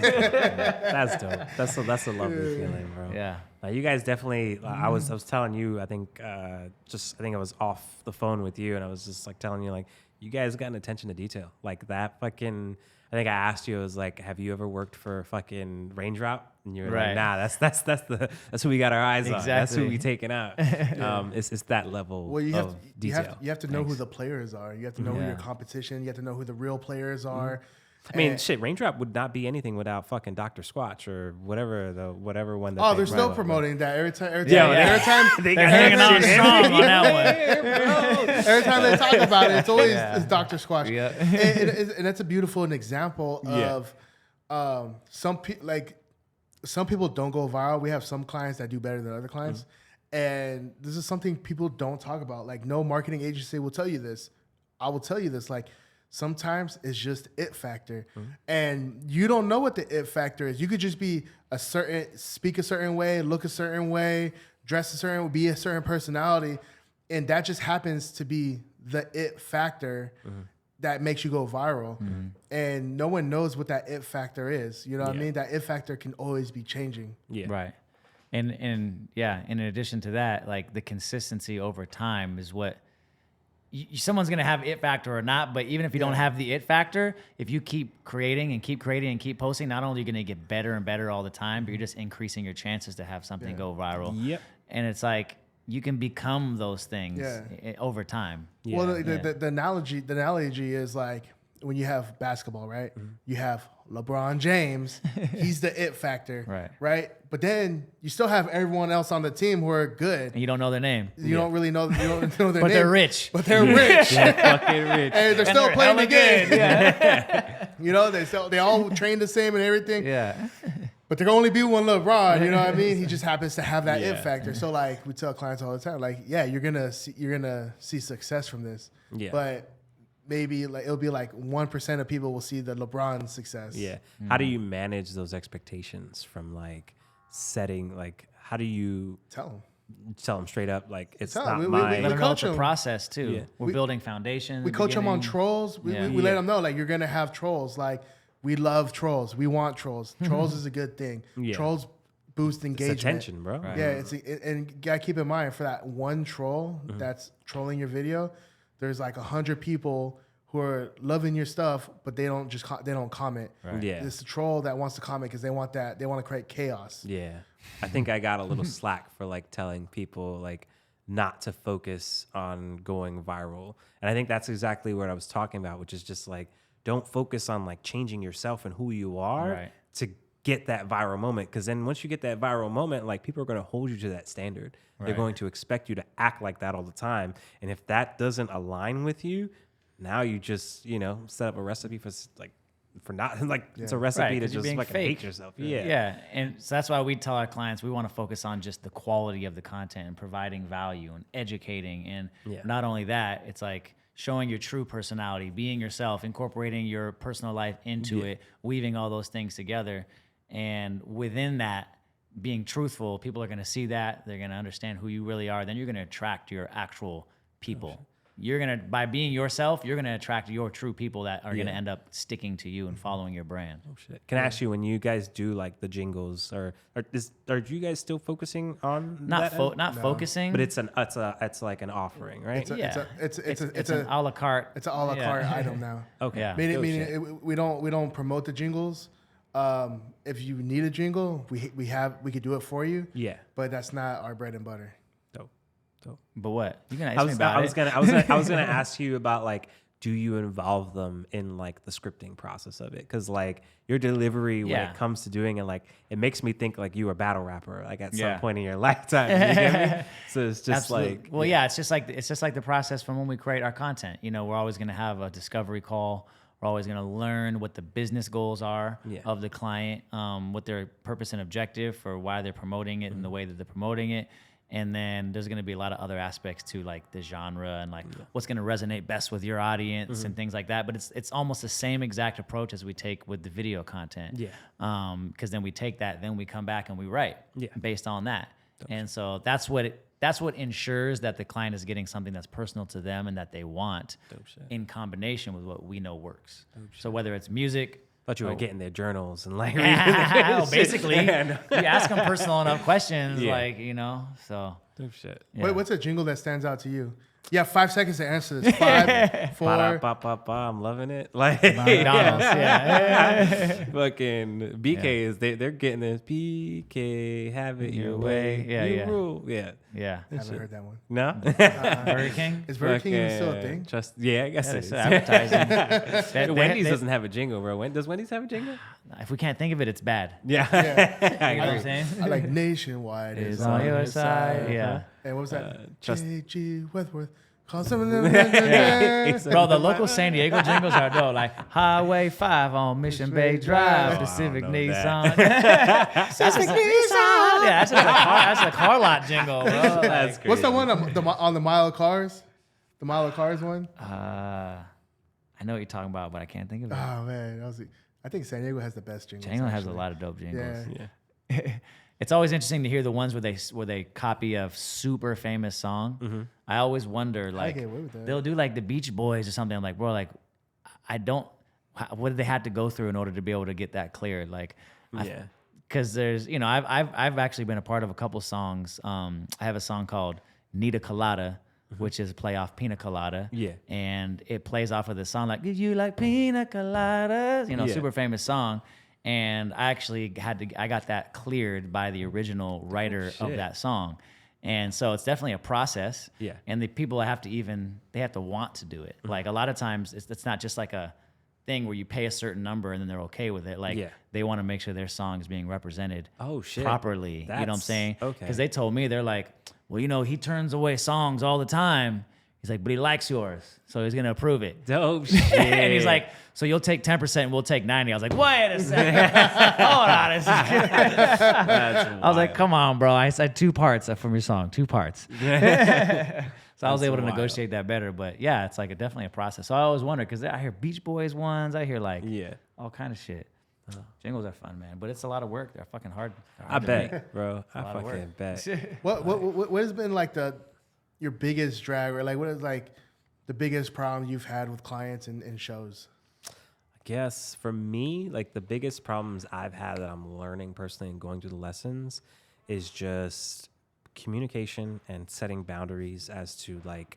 That's dope. That's a lovely feeling, bro.
Yeah.
You guys definitely. I was telling you. I think I was off the phone with you, and I was just like telling you like you guys got an attention to detail like that. Fucking. I think I asked you. I was like, have you ever worked for fucking Raindrop? And you were like, nah. That's who we got our eyes on. That's who we taking out. It's that level.
Well,
of detail.
You have to know who the players are. You have to know who your competition. You have to know who the real players are.
I mean, shit, Raindrop would not be anything without fucking Dr. Squatch or whatever one. That
Oh, they're still promoting that every time.
They're hanging on strong on that one.
Every time they talk about it, it's always it's Dr. Squatch. Yeah. And that's a beautiful example of some people don't go viral. We have some clients that do better than other clients. And this is something people don't talk about. Like, no marketing agency will tell you this. I will tell you this. Like, sometimes it's just it factor. And you don't know what the it factor is. You could just be speak a certain way, look a certain way, dress a certain way, be a certain personality. And that just happens to be the it factor that makes you go viral. And no one knows what that it factor is. You know what I mean? That it factor can always be changing.
Yeah.
Right. And in addition to that, like the consistency over time is what someone's going to have it factor or not, but even if you don't have the it factor, if you keep creating and keep posting, not only are you going to get better and better all the time, but you're just increasing your chances to have something go viral. Yep. And it's like, you can become those things over time. Yeah.
Well, the analogy is like when you have basketball, right? You have LeBron James. He's the it factor, right? But then you still have everyone else on the team who are good.
And you don't know their name.
You don't really know. You don't know their
but
name.
They're rich.
But they're rich.
They're fucking rich.
And they're still playing the game.
Yeah.
You know, they all train the same and everything.
Yeah.
But there can only be one LeBron, you know what I mean? He just happens to have that it factor. So like we tell clients all the time, like, yeah, you're gonna see success from this. Yeah. But maybe like it'll be like 1% of people will see the LeBron success.
Yeah. How do you manage those expectations from like setting, like how do you tell them straight up, like it's not my...
We coach them. Process too. Yeah. We're building foundation.
We coach them on trolls. We let them know like you're gonna have trolls. Like we love trolls. We want trolls. Trolls is a good thing. Yeah. Trolls boost engagement.
It's attention, bro.
Right. Yeah, and you gotta keep in mind for that one troll that's trolling your video, there's like 100 people who are loving your stuff, but they don't comment. Right. Yeah, it's a troll that wants to comment because they want to create chaos.
Yeah, I think I got a little slack for like telling people like not to focus on going viral, and I think that's exactly what I was talking about, which is just like don't focus on like changing yourself and who you are to get that viral moment, because then once you get that viral moment, like people are going to hold you to that standard. They're going to expect you to act like that all the time, and if that doesn't align with you, now you just, set up a recipe for not like it's a recipe to just fucking hate yourself.
Yeah. And so that's why we tell our clients we want to focus on just the quality of the content and providing value and educating. And not only that, it's like showing your true personality, being yourself, incorporating your personal life into it, weaving all those things together. And within that, being truthful, people are going to see that. They're going to understand who you really are. Then you're going to attract your actual people. By being yourself, you're gonna attract your true people that are gonna end up sticking to you and following your brand.
Oh shit! Can I ask you, when you guys do like the jingles, are you guys still focusing on
not focusing?
But it's like an offering, right?
It's an a la carte.
It's an a la carte item now.
Okay. Yeah.
Meaning we don't promote the jingles. If you need a jingle, we could do it for you. Yeah. But that's not our bread and butter.
But what? You gonna ask me about it?
I was gonna ask you about like, do you involve them in like the scripting process of it? Because like your delivery when it comes to doing it, like it makes me think like you were a battle rapper like at some point in your lifetime. You get me? So it's just like
it's just like the process from when we create our content. We're always gonna have a discovery call. We're always going to learn what the business goals are of the client, what their purpose and objective for why they're promoting it and the way that they're promoting it. And then there's going to be a lot of other aspects to like the genre and like what's going to resonate best with your audience and things like that. But it's almost the same exact approach as we take with the video content.
Yeah.
Because then we take that, then we come back and we write based on that. And so that's what ensures that the client is getting something that's personal to them and that they want in combination with what we know works. So whether it's music.
Thought you were getting their journals and like
basically, you ask them personal enough questions, like, you know, so.
Dope shit.
Yeah. What's a jingle that stands out to you? You have 5 seconds to answer this. 5, 4.
I'm loving it. Like
McDonald's,
fucking BK is they're getting this PK, have it your way. You rule. Yeah.
I haven't heard that one.
No?
Burger King?
Is Burger King still a thing?
I guess
It's
it's
advertising.
Wendy's doesn't have a jingle, bro. Does Wendy's have a jingle?
If we can't think of it, it's bad.
Yeah.
You know what I'm saying?
I like Nationwide
Is on your side. Yeah.
And what was that?
Just-
J.G. Wentworth. Call some of them.
Bro, the local San Diego jingles are dope. Like Highway 5 on Mission Bay Drive, Pacific Nissan. Pacific Nissan. Yeah, that's a car lot jingle, bro.
That's crazy.
What's the one on the Mile of Cars? The Mile of Cars one?
I know what you're talking about, but I can't think of it.
Oh, man. I think San Diego has the best jingles.
San Diego has a lot of dope jingles.
Yeah.
It's always interesting to hear the ones where they copy a super famous song. I always wonder, like,
get away with that.
they'll do like the Beach Boys or something. I'm like, bro, like, what did they have to go through in order to be able to get that cleared? Like, because there's, you know, I've actually been a part of a couple songs. I have a song called Nita Colada, which is a play off Pina Colada.
Yeah.
And it plays off of the song like, "Did you like Pina Coladas?" You know, super famous song. And I actually I got that cleared by the original writer of that song. And so it's definitely a process.
Yeah.
And the people have to want to do it. Like a lot of times it's not just like a thing where you pay a certain number and then they're okay with it. Like they want to make sure their song is being represented properly. You know what I'm saying?
Okay.
Because they told me, they're like, well, you know, he turns away songs all the time. He's like, but he likes yours, so he's gonna approve it.
Dope shit.
And he's like, so you'll take 10% and we'll take 90. I was like, wait a second, hold on a second. I was like, come on, bro. I said 2 parts from your song, 2 parts. So I was able to negotiate that better. But yeah, it's like definitely a process. So I always wonder because I hear Beach Boys ones, I hear like all kind of shit. Jingles are fun, man, but it's a lot of work. They're fucking hard.
I bet, bro. I fucking bet.
What has been like your biggest drag, or like what is like the biggest problem you've had with clients in shows?
I guess for me, like the biggest problems I've had that I'm learning personally and going through the lessons is just communication and setting boundaries as to like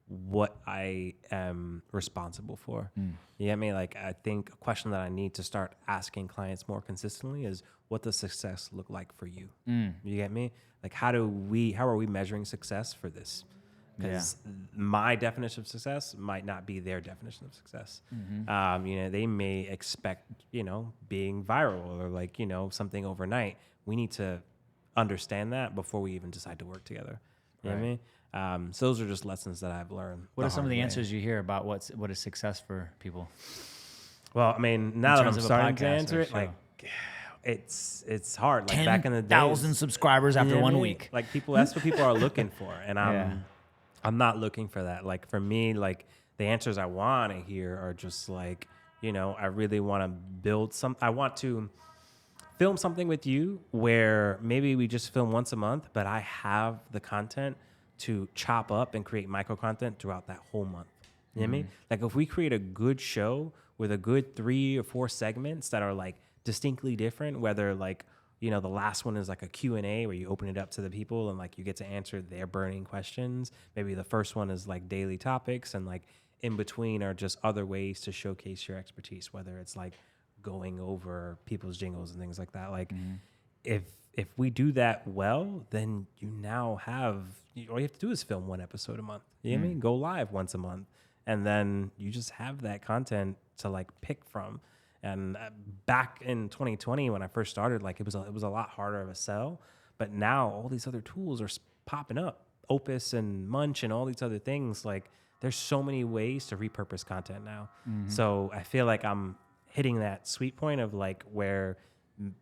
what I am responsible for. You get me? Like I think a question that I need to start asking clients more consistently is, what does success look like for you? You get me? Like how are we measuring success for this? Because my definition of success might not be their definition of success. You know, they may expect, you know, being viral or like, you know, something overnight. We need to understand that before we even decide to work together. You know what I mean? So those are just lessons that I've learned.
What are some of the answers you hear about what is success for people?
Well, I mean, now that I'm starting to answer it, like it's hard. Like back in the day,
10,000 subscribers after 1 week.
Like that's what people are looking for, and I'm not looking for that. Like for me, like the answers I want to hear are just like, you know, I really want to build I want to film something with you where maybe we just film once a month, but I have the content to chop up and create micro content throughout that whole month. You know what I mean? Like if we create a good show with a good 3 or 4 segments that are like distinctly different, whether like, you know, the last one is like a Q&A where you open it up to the people and like you get to answer their burning questions. Maybe the first one is like daily topics, and like in between are just other ways to showcase your expertise, whether it's like going over people's jingles and things like that. Like if we do that well, then you now have, all you have to do is film 1 episode a month. You know what I mean? Go live once a month. And then you just have that content to like pick from. And back in 2020, when I first started, like it was a lot harder of a sell. But now all these other tools are popping up, Opus and Munch and all these other things. Like there's so many ways to repurpose content now. So I feel like I'm hitting that sweet point of like where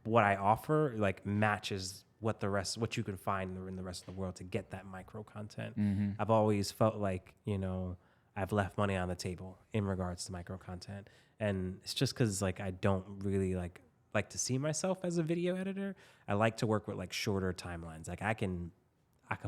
what I offer like matches what you can find in the rest of the world to get that micro content. I've always felt like, you know, I've left money on the table in regards to micro content. And it's just because like I don't really like to see myself as a video editor. I like to work with like shorter timelines. Like I can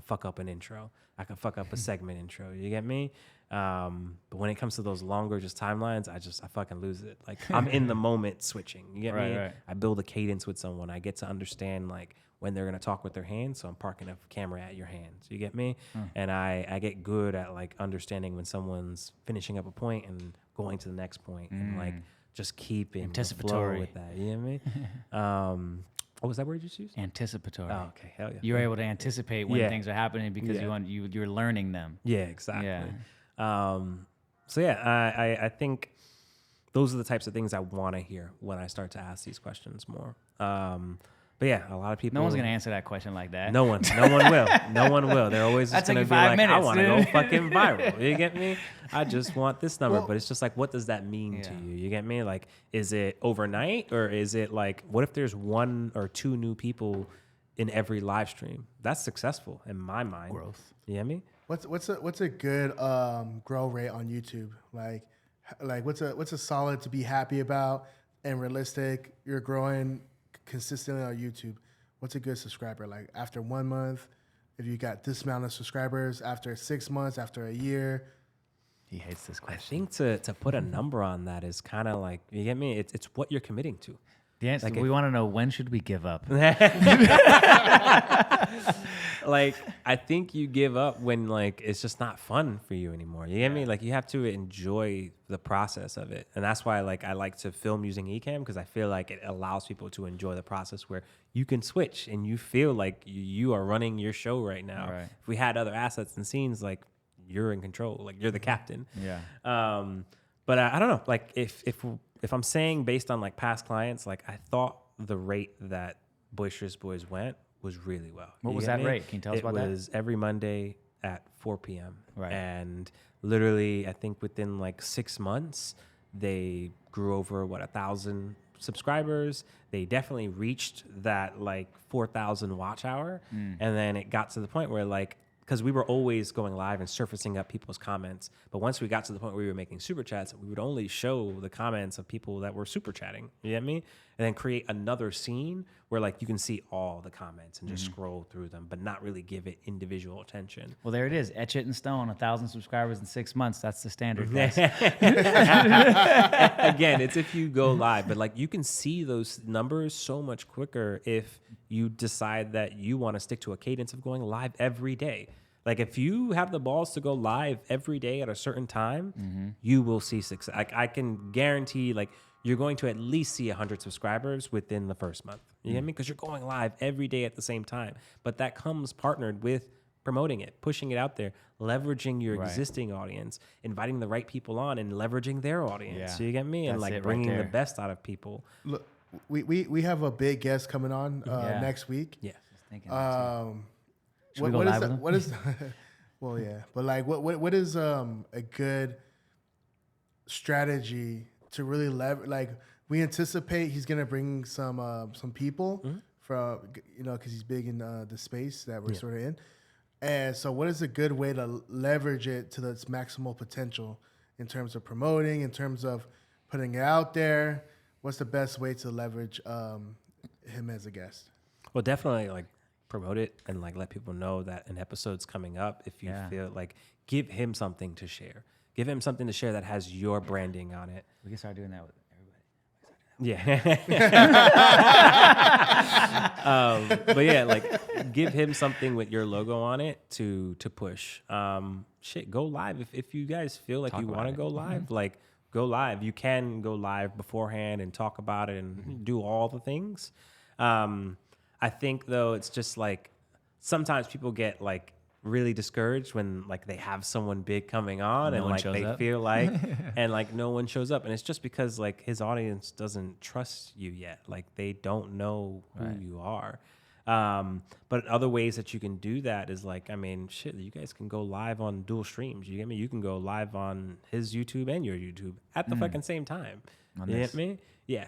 fuck up an intro. I can fuck up a segment intro. You get me? But when it comes to those longer just timelines, I fucking lose it. Like I'm in the moment switching. You get me? Right. I build a cadence with someone. I get to understand like when they're gonna talk with their hands. So I'm parking a camera at your hands. You get me? And I get good at like understanding when someone's finishing up a point and going to the next point and like just keeping the flow with that. You get me? What was that word you used?
Anticipatory.
Oh, okay. Hell yeah.
You're able to anticipate when things are happening because you're learning them.
Yeah, exactly. Yeah. So yeah, I think those are the types of things I want to hear when I start to ask these questions more. But yeah, a lot of people.
No one's gonna answer that question like that.
No one will. No one will. They're always just gonna be like, I want to go fucking viral. You get me? I just want this number. But it's just like, what does that mean to you? You get me? Like, is it overnight or is it like, what if there's 1 or 2 new people in every live stream? That's successful in my mind.
Growth.
You get me?
What's a good grow rate on YouTube? Like what's a solid to be happy about and realistic? You're growing consistently on YouTube. What's a good subscriber? Like after 1 month, if you got this amount of subscribers, after 6 months, after a year.
He hates this question.
I think to put a number on that is kind of like, you get me? It's what you're committing to.
The answer, we want to know, when should we give up?
Like, I think you give up when like it's just not fun for you anymore. You get me? Like, you have to enjoy the process of it, and that's why like I like to film using Ecamm, because I feel like it allows people to enjoy the process where you can switch and you feel like you are running your show right now. Right. If we had other assets and scenes, like you're in control, like you're the captain.
Yeah.
But I don't know. Like if I'm saying based on like past clients, like I thought the rate that Boisterous Boys went was really well.
What was that rate? Can you tell us about that?
It was every Monday at 4 p.m.
Right.
And literally, I think within like 6 months, they grew over 1,000 subscribers. They definitely reached that like 4,000 watch hour. And then it got to the point where like, because we were always going live and surfacing up people's comments. But once we got to the point where we were making super chats, we would only show the comments of people that were super chatting. You get me? And then create another scene where like you can see all the comments and just scroll through them, but not really give it individual attention.
Well, there it is. Etch it in stone. 1,000 subscribers in 6 months. That's the standard. Guys.
Again, it's if you go live, but like you can see those numbers so much quicker if you decide that you want to stick to a cadence of going live every day. Like if you have the balls to go live every day at a certain time, you will see success. Like I can guarantee like you're going to at least see 100 subscribers within the first month. You get me? Because you're going live every day at the same time. But that comes partnered with promoting it, pushing it out there, leveraging your existing audience, inviting the right people on and leveraging their audience. Yeah. So you get me? And like bringing the best out of people.
Look, we have a big guest coming on next week.
Yeah.
Should we go live with him?
What is well, yeah. But like what is a good strategy to really like we anticipate he's gonna bring some people from, you know, because he's big in the space that we're sort of in, and so what is a good way to leverage it to its maximal potential in terms of promoting, in terms of putting it out there? What's the best way to leverage him as a guest?
Well, definitely like promote it and like let people know that an episode's coming up. If you feel like, give him something to share. Give him something to share that has your branding on it.
We can start doing that with
everybody. But yeah, like give him something with your logo on it to push. Go live if you guys feel like you want to go live. Like go live. You can go live beforehand and talk about it and do all the things. I think though it's just like sometimes people get like really discouraged when like they have someone big coming on and like they feel like and like no one shows up, and it's just because like his audience doesn't trust you yet. Like they don't know who you are. But other ways that you can do that is like, I mean, shit, you guys can go live on dual streams. You get me? You can go live on his YouTube and your YouTube at the fucking same time. You get me? Yeah.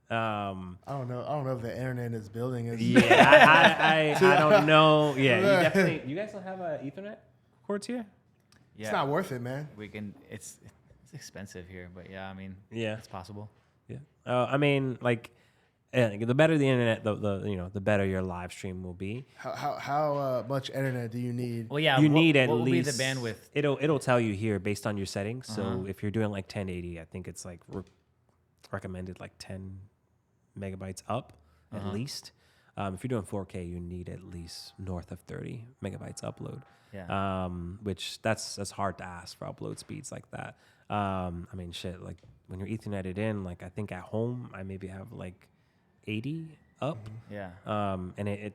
I don't know if the internet is building is.
Yeah, I don't know. Yeah, you guys don't have Ethernet cords here?
Yeah.
It's not worth it, man.
We can. It's expensive here, but yeah, I mean,
yeah,
it's possible.
Yeah. I mean, like, the better the internet, the better your live stream will be.
How much internet do you need?
Well, yeah,
you need at
what
least
will be the bandwidth?
It'll tell you here based on your settings. So if you're doing like 1080, I think it's like recommended like 10 megabytes up at least. If you're doing 4K, you need at least north of 30 megabytes upload.
Yeah.
Which that's hard to ask for upload speeds like that. I mean, shit, like when you're Etherneted in, like I think at home I maybe have like 80 up.
Yeah.
And it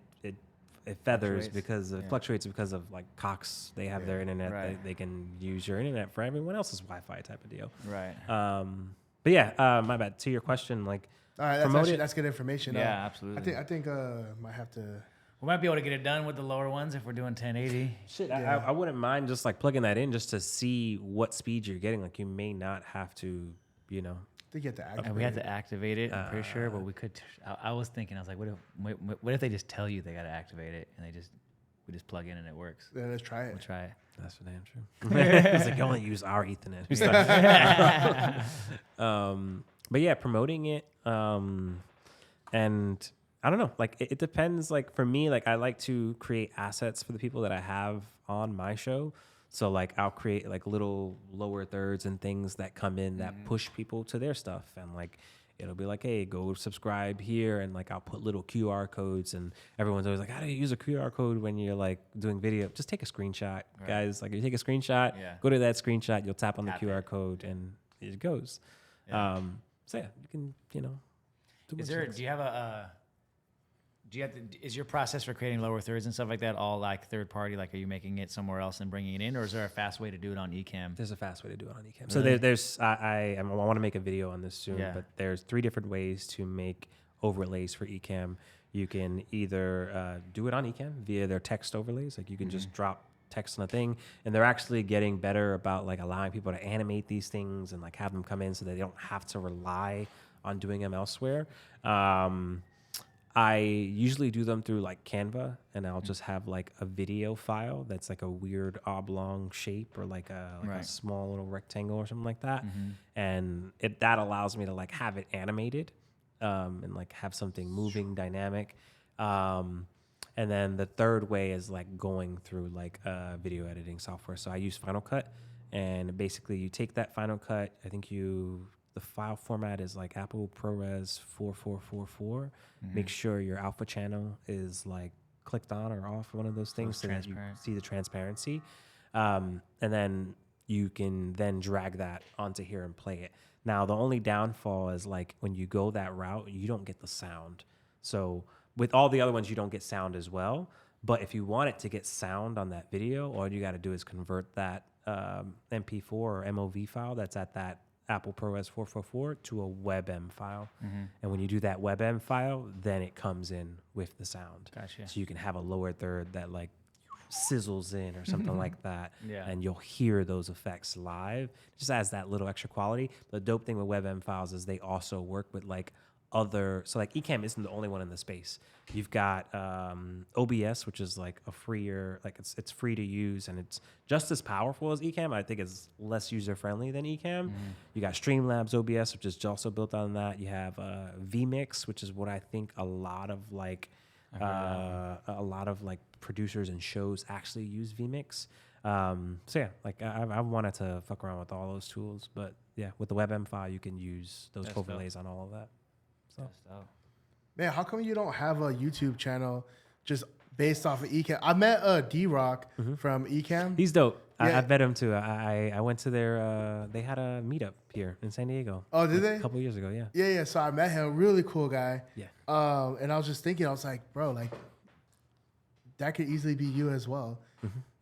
feathers because it fluctuates because of like Cox. They have their internet.
Right.
They can use your internet for everyone else's Wi-Fi type of deal.
Right.
But yeah, my bad. To your question, like,
all right, that's good information.
Yeah, absolutely.
I think might have to.
We might be able to get it done with the lower ones if we're doing 1080.
Shit, I wouldn't mind just like plugging that in just to see what speed you're getting. Like you may not have to,
To get the activate.
And we had to activate it. I'm pretty sure, but we could. I was thinking, I was like, what if they just tell you they got to activate it and we just plug in and it works?
Yeah, let's try it.
We'll try it.
That's for damn true. It's like you only use our Ethernet. But yeah, promoting it. And I don't know, like it depends. Like for me, like I like to create assets for the people that I have on my show. So like I'll create like little lower thirds and things that come in that push people to their stuff. And like it'll be like, hey, go subscribe here. And like I'll put little QR codes and everyone's always like, how do you use a QR code when you're like doing video? Just take a screenshot, guys. Like you take a screenshot, go to that screenshot, you'll tap on the QR code and it goes. Yeah. So yeah, you can, do you
have a is your process for creating lower thirds and stuff like that all like third party? Like, are you making it somewhere else and bringing it in, or is there a fast way to do it on Ecamm?
There's a fast way to do it on Ecamm. Really? So there's I want to make a video on this soon, but there's 3 different ways to make overlays for Ecamm. You can either do it on Ecamm via their text overlays, like you can just drop text on a thing, and they're actually getting better about like allowing people to animate these things and like have them come in so that they don't have to rely on doing them elsewhere. I usually do them through like Canva, and I'll just have like a video file that's like a weird oblong shape or like a small little rectangle or something like that. And that allows me to like have it animated and like have something moving, dynamic. And then the third way is like going through like video editing software. So I use Final Cut, and basically you take that Final Cut. I think the file format is like Apple ProRes 4444. Make sure your alpha channel is like clicked on or off, one of those things, so that you see the transparency. And then you can then drag that onto here and play it. Now, the only downfall is like when you go that route, you don't get the sound. So with all the other ones, you don't get sound as well. But if you want it to get sound on that video, all you got to do is convert that MP4 or MOV file that's at that Apple ProRes 444 to a WebM file. And when you do that WebM file, then it comes in with the sound.
Gotcha.
So you can have a lower third that like sizzles in or something like that.
Yeah.
And you'll hear those effects live. Just adds that little extra quality. The dope thing with WebM files is they also work with like other, so like Ecamm isn't the only one in the space. You've got OBS, which is like a freer, like it's free to use, and it's just as powerful as Ecamm. I think it's less user friendly than Ecamm. You got Streamlabs OBS, which is also built on that. You have vMix, which is what I think a lot of like producers and shows actually use vMix. So yeah, like I wanted to fuck around with all those tools, but yeah, with the WebM file, you can use those overlays on all of that. So.
Man, how come you don't have a YouTube channel just based off of Ecamm? I met D-Rock from Ecamm.
He's dope. Yeah. I met him too. I went to their, they had a meetup here in San Diego.
Oh, did they?
A couple years ago, yeah.
Yeah. So I met him. Really cool guy.
Yeah.
And I was just thinking, I was like, bro, like, that could easily be you as well.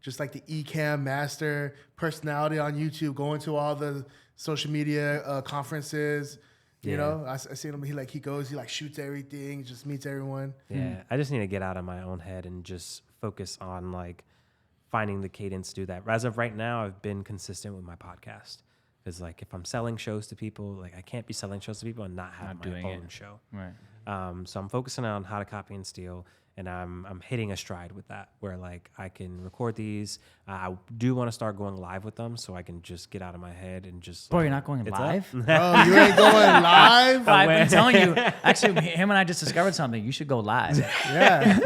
Just like the Ecamm master personality on YouTube, going to all the social media conferences. You know, I seen him. He goes, he like shoots everything, just meets everyone.
Yeah, I just need to get out of my own head and just focus on like finding the cadence to do that. As of right now, I've been consistent with my podcast. Because like if I'm selling shows to people, like I can't be selling shows to people and not have my own show.
Right.
So I'm focusing on how to copy and steal, and I'm hitting a stride with that where like I can record these. I do want to start going live with them so I can just get out of my head and just.
Bro, you're not going live?
Bro, you ain't going live?
I've been telling you. Actually, him and I just discovered something. You should go live.
Yeah.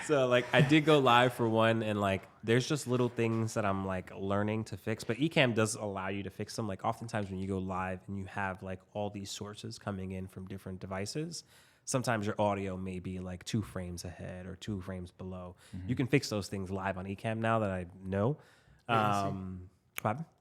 So like I did go live for one, and like there's just little things that I'm like learning to fix, but Ecamm does allow you to fix them. Like oftentimes when you go live and you have like all these sources coming in from different devices, sometimes your audio may be like 2 frames ahead or 2 frames below. You can fix those things live on Ecamm now that I know.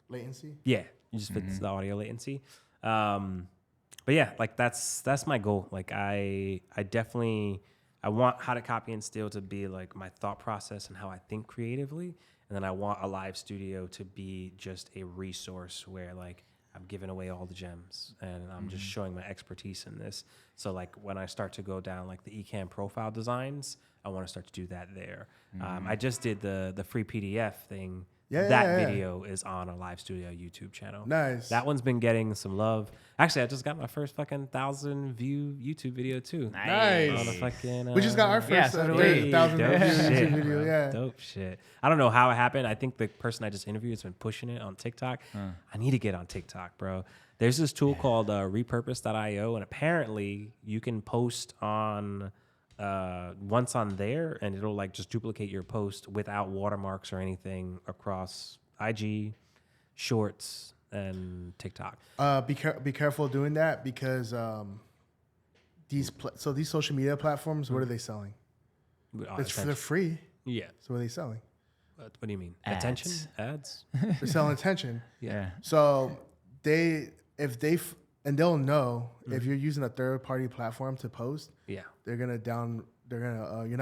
Latency?
Yeah, you just fix the audio latency. But yeah, like that's my goal. Like I definitely I want How to Copy and Steal to be like my thought process and how I think creatively, and then I want a live studio to be just a resource where like I'm giving away all the gems and I'm just showing my expertise in this. So like when I start to go down like the Ecamm profile designs, I want to start to do that there. I just did the free PDF thing. That video is on a Live Studio YouTube channel.
Nice.
That one's been getting some love. Actually, I just got my first fucking 1,000 view YouTube video too.
Nice.
On a fucking,
we just got our first 1,000 YouTube video. Yeah.
Dope shit. I don't know how it happened. I think the person I just interviewed has been pushing it on TikTok. I need to get on TikTok, bro. There's this tool called repurpose.io, and apparently you can post on once on there, and it'll like just duplicate your post without watermarks or anything across IG, Shorts, and TikTok.
Be careful doing that because these social media platforms, what are they selling? They're free.
Yeah.
So what are they selling?
What do you mean?
Ads.
Attention? Ads?
They're selling attention.
Yeah.
So they'll know if you're using a third party platform to post.
Yeah.
You're not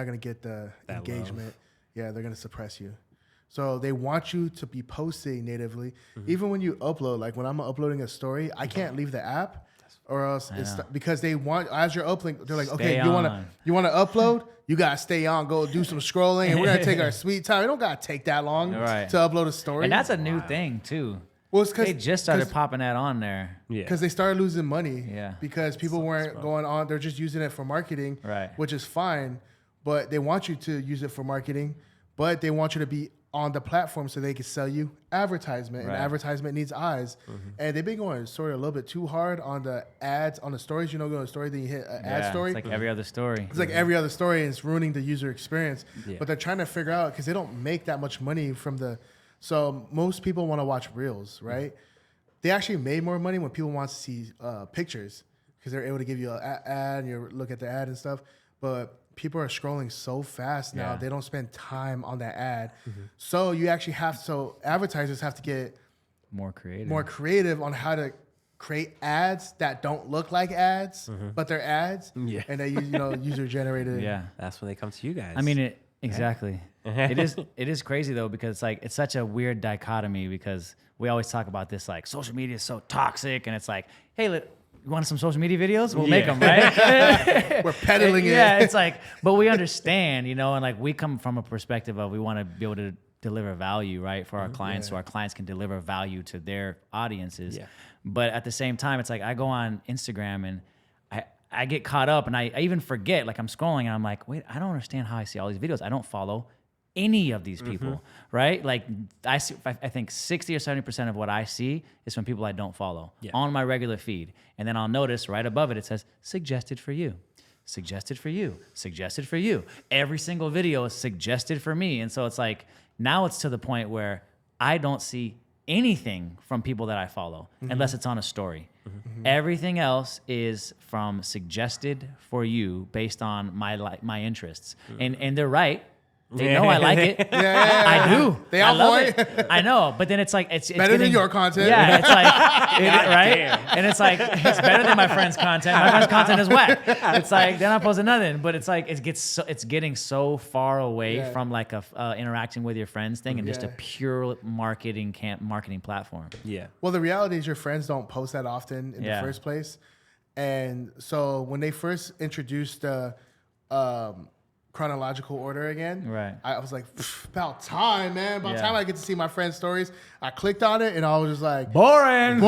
gonna get the
That
engagement.
love.
Yeah, they're gonna suppress you. So they want you to be posting natively. Even when you upload, like when I'm uploading a story, I can't leave the app, or else because they want, as you're uploading, they're like, okay, you want to upload, you gotta stay on, go do some scrolling, and we're gonna take our sweet time. It don't gotta take that long to upload a story.
And that's a new thing too.
Well, it's
they just started popping that on there.
Yeah.
Because they started losing money.
Yeah.
Because people weren't going on. They're just using it for marketing.
Right.
Which is fine. But they want you to use it for marketing. But they want you to be on the platform so they can sell you advertisement. Right. And advertisement needs eyes. And they've been going sort of a little bit too hard on the ads, on the stories. You know, go to a story, then you hit an ad story.
It's like every other story.
It's like every other story, and it's ruining the user experience. Yeah. But they're trying to figure out, because they don't make that much money from the... So most people want to watch Reels, right? They actually made more money when people want to see pictures, because they're able to give you an ad and you look at the ad and stuff. But people are scrolling so fast now, they don't spend time on that ad. So you actually advertisers have to get more creative on how to create ads that don't look like ads, but they're ads. Yeah. And they use, user generated.
Yeah.
That's when they come to you guys.
I mean, exactly. It is crazy though, because it's such a weird dichotomy, because we always talk about this, like social media is so toxic, and it's like, hey, you want some social media videos? We'll make them, right?
We're peddling it.
Yeah, it's like, but we understand, and like we come from a perspective of we want to be able to deliver value, right, for our clients, so our clients can deliver value to their audiences. Yeah. But at the same time, it's like I go on Instagram and I get caught up, and I even forget, like I'm scrolling and I'm like, wait, I don't understand how I see all these videos. I don't follow any of these people, right? Like I think 60 or 70% of what I see is from people I don't follow on my regular feed. And then I'll notice right above it, it says suggested for you, suggested for you, suggested for you. Every single video is suggested for me. And so it's like, now it's to the point where I don't see anything from people that I follow unless it's on a story. Everything else is from suggested for you based on my interests. And they're right. They know I like it. I do.
They all
love it. I know, but then it's like it's
better than your content.
Yeah, it's like right, and it's like it's better than my friend's content. My friend's content is whack. It's like they're not posting nothing, but it's like it's getting so far away from like a interacting with your friends thing and just a pure marketing platform.
Yeah.
Well, the reality is your friends don't post that often in the first place, and so when they first introduced chronological order again.
Right.
I was like, about time, man. About
Yeah.
time I get to see my friends' stories. I clicked on it and I was just like,
Boring.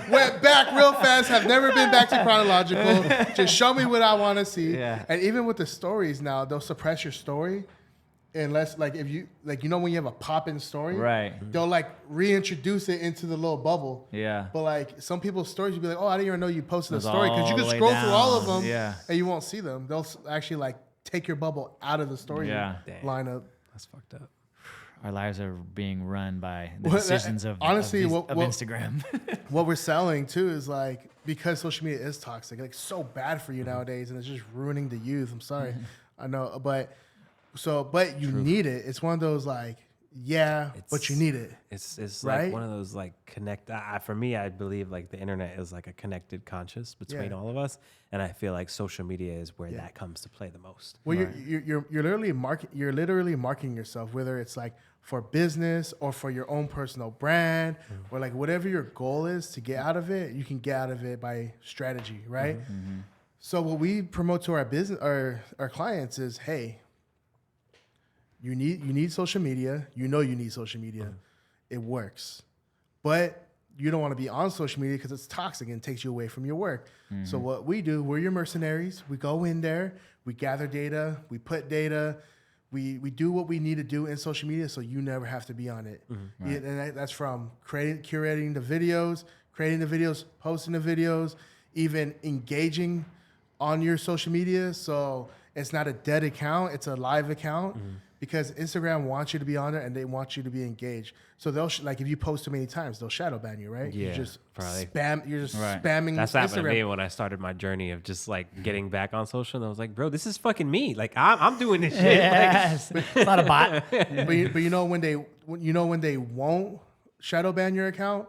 went back real fast. Have never been back to chronological. Just show me what I want to see.
Yeah.
And even with the stories now, they'll suppress your story. Unless, like, if you, like, you know, when you have a pop-in story,
Right.
they'll, like, reintroduce it into the little bubble.
Yeah.
But, like, some people's stories, you'll be like, oh, I didn't even know you posted a
Goes
story. Because you
all
can
the way
scroll through all of
down.
them
Yeah.
and you won't see them. They'll actually, like, take your bubble out of the story
Yeah.
lineup.
That's fucked up.
Our lives are being run by the
Well,
decisions of
honestly,
of
what-
Instagram.
What we're selling, too, is, like, because social media is toxic, like, so bad for you nowadays, and it's just ruining the youth. I'm sorry. I know, but you need it. It's one of those, like, but you need it.
It's
right?
like one of those like for me, I believe like the internet is like a connected conscious between all of us, and I feel like social media is where that comes to play the most.
Well, you're literally marketing yourself, whether it's like for business or for your own personal brand, or like whatever your goal is to get out of it, you can get out of it by strategy, right? So what we promote to our business, our clients is, hey, you need social media. You know you need social media. It works, but you don't want to be on social media because it's toxic and takes you away from your work. So what we do, we're your mercenaries. We go in there, we gather data, we put data, we do what we need to do in social media so you never have to be on it.
Right.
And that's from curating the videos, creating the videos, posting the videos, even engaging on your social media. So it's not a dead account, it's a live account. Because Instagram wants you to be on there and they want you to be engaged. So they'll like if you post too many times, they'll shadow ban you, right?
Yeah,
You just
probably.
spam. You're just
Right.
spamming.
That's happened to
Instagram.
me when I started my journey of just like getting back on social, and I was like, bro, this is fucking me. Like I'm doing this shit.
Yes. It's not a bot.
But you know when they won't shadow ban your account,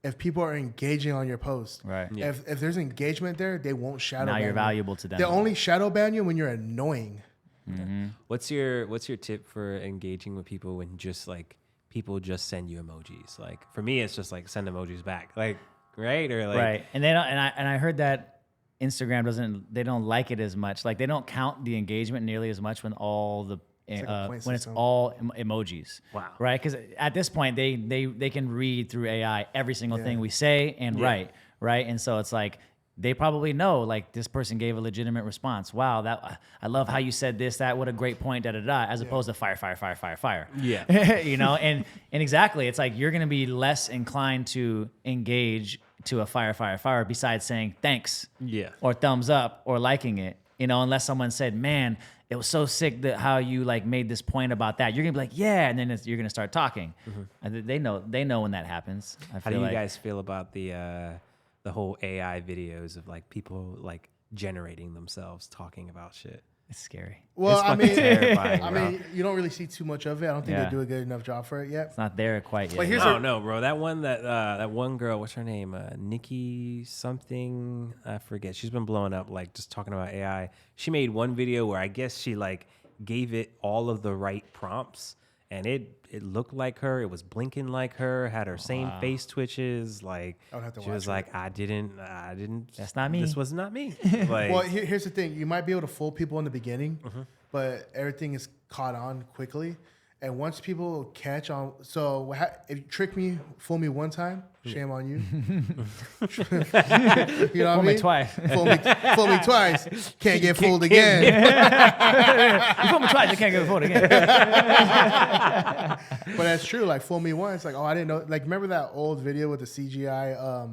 if people are engaging on your post.
Right.
Yeah.
If there's engagement there, they won't shadow
Now
ban
you're
you.
valuable to them.
They only shadow ban you when you're annoying.
What's your tip for engaging with people when just like people just send you emojis? Like for me, it's just like send emojis back, like right or like
Right. And they don't. And I heard that Instagram they don't like it as much. Like they don't count the engagement nearly as much when all the
like a point
when it's
system.
all emojis.
Wow.
Right. Because at this point they can read through AI every single thing we say and write. Right. And so it's like. They probably know, like, this person gave a legitimate response. Wow, I love how you said this, that, what a great point, da-da-da, as opposed to fire.
Yeah.
You know, and exactly, it's like you're going to be less inclined to engage to a fire, besides saying thanks or thumbs up or liking it, you know, unless someone said, man, it was so sick that how you, like, made this point about that. You're going to be like, yeah, and then you're going to start talking. And they know when that happens.
How do you guys feel about the whole AI videos of like people like generating themselves talking about shit?
It's scary.
Well,
It's
I
fucking
mean,
terrifying,
I
bro.
mean, you don't really see too much of it. I don't think
Yeah.
they do a good enough job for it yet.
It's not there quite yet.
But here's
I don't know, bro. That one girl, what's her name? Nikki something. I forget. She's been blowing up, like just talking about AI. She made one video where I guess she like gave it all of the right prompts, and it looked like her. It was blinking like her. Had her same face twitches. Like
I would have to
she
watch
was
it.
like, I didn't.
That's not me.
This was not me. Like,
Well, here's the thing. You might be able to fool people in the beginning, but everything is caught on quickly. And once people catch on, so if you trick me, fool me one time, shame on you. You know what
Fool
I
me
mean?
twice.
Fool me twice. Can't get fooled again.
You fooled me twice. You can't get fooled again.
But that's true. Like, fool me once. Like, oh, I didn't know. Like, remember that old video with the CGI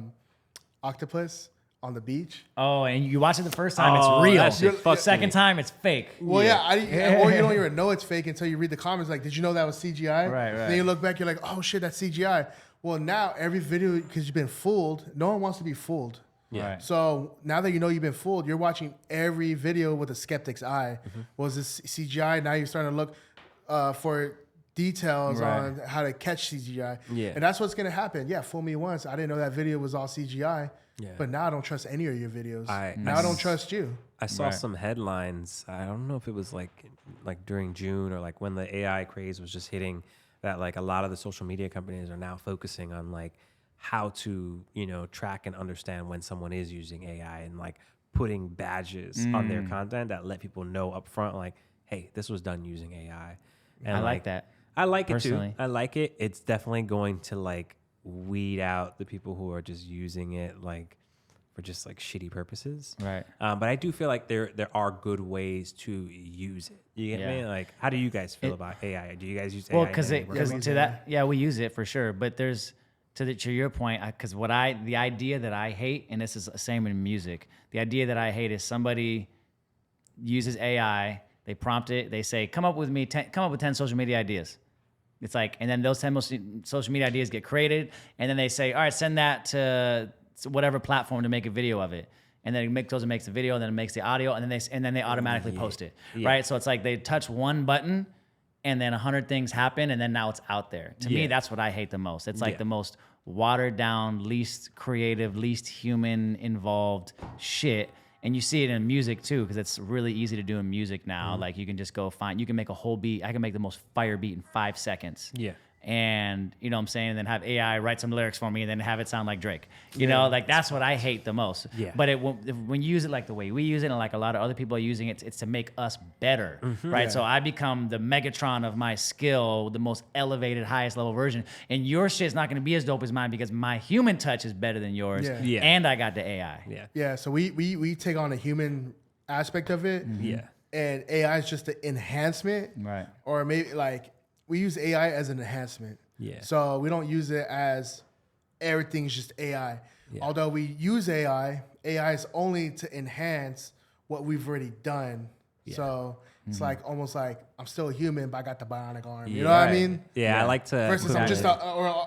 octopus on the beach?
Oh, and you watch it the first time,
Oh,
it's real.
that shit fucked
Second
me.
time, it's fake.
Well, or you don't even know it's fake until you read the comments. Like, did you know that was CGI?
Right.
Then you look back, you're like, oh shit, that's CGI. Well, now every video, because you've been fooled, no one wants to be fooled.
Yeah.
Right.
So now that you know you've been fooled, you're watching every video with a skeptic's eye. Was this CGI? Now you're starting to look for details
Right.
on how to catch CGI.
Yeah.
And that's what's going to happen. Yeah, fool me once. I didn't know that video was all CGI.
Yeah.
But now I don't trust any of your videos.
I
don't trust you.
I saw
Right.
some headlines. I don't know if it was like during June or like when the AI craze was just hitting, that like a lot of the social media companies are now focusing on like how to, track and understand when someone is using AI and like putting badges on their content that let people know up front, like, hey, this was done using AI. And
I like that.
I like
personally.
it too. I like it. It's definitely going to like weed out the people who are just using it like for just like shitty purposes.
Right.
But I do feel like there are good ways to use it. You get me? Like, how do you guys feel about AI? Do you guys use AI?
Well, because we use it for sure. But there's to your point, because the idea that I hate, and this is the same in music. The idea that I hate is somebody uses AI, they prompt it, they say, come up with 10 social media ideas. It's like, and then those 10 social media ideas get created, and then they say, all right, send that to whatever platform to make a video of it. And then it makes the video, and then it makes the audio, and then they automatically post it, right? So it's like they touch one button, and then 100 things happen, and then now it's out there. To me, that's what I hate the most. It's like the most watered down, least creative, least human involved shit. And you see it in music too, because it's really easy to do in music now. Like you can just you can make a whole beat. I can make the most fire beat in 5 seconds. Yeah. And you know what I'm saying? And then have AI write some lyrics for me and then have it sound like Drake. You know, like that's what I hate the most. Yeah. But when you use it like the way we use it and like a lot of other people are using it, it's to make us better, right? Yeah. So I become the Megatron of my skill, the most elevated, highest level version. And your shit's not going to be as dope as mine because my human touch is better than yours. Yeah. Yeah. And I got the AI.
Yeah. Yeah. So we take on a human aspect of it. Yeah. And AI is just an enhancement. Right. Or maybe like, we use AI as an enhancement. Yeah. So we don't use it as everything's just AI. Yeah. Although we use AI is only to enhance what we've already done. Yeah. So it's like almost like I'm still a human, but I got the bionic arm. You know what I mean?
Yeah, I like to.
Versus I'm just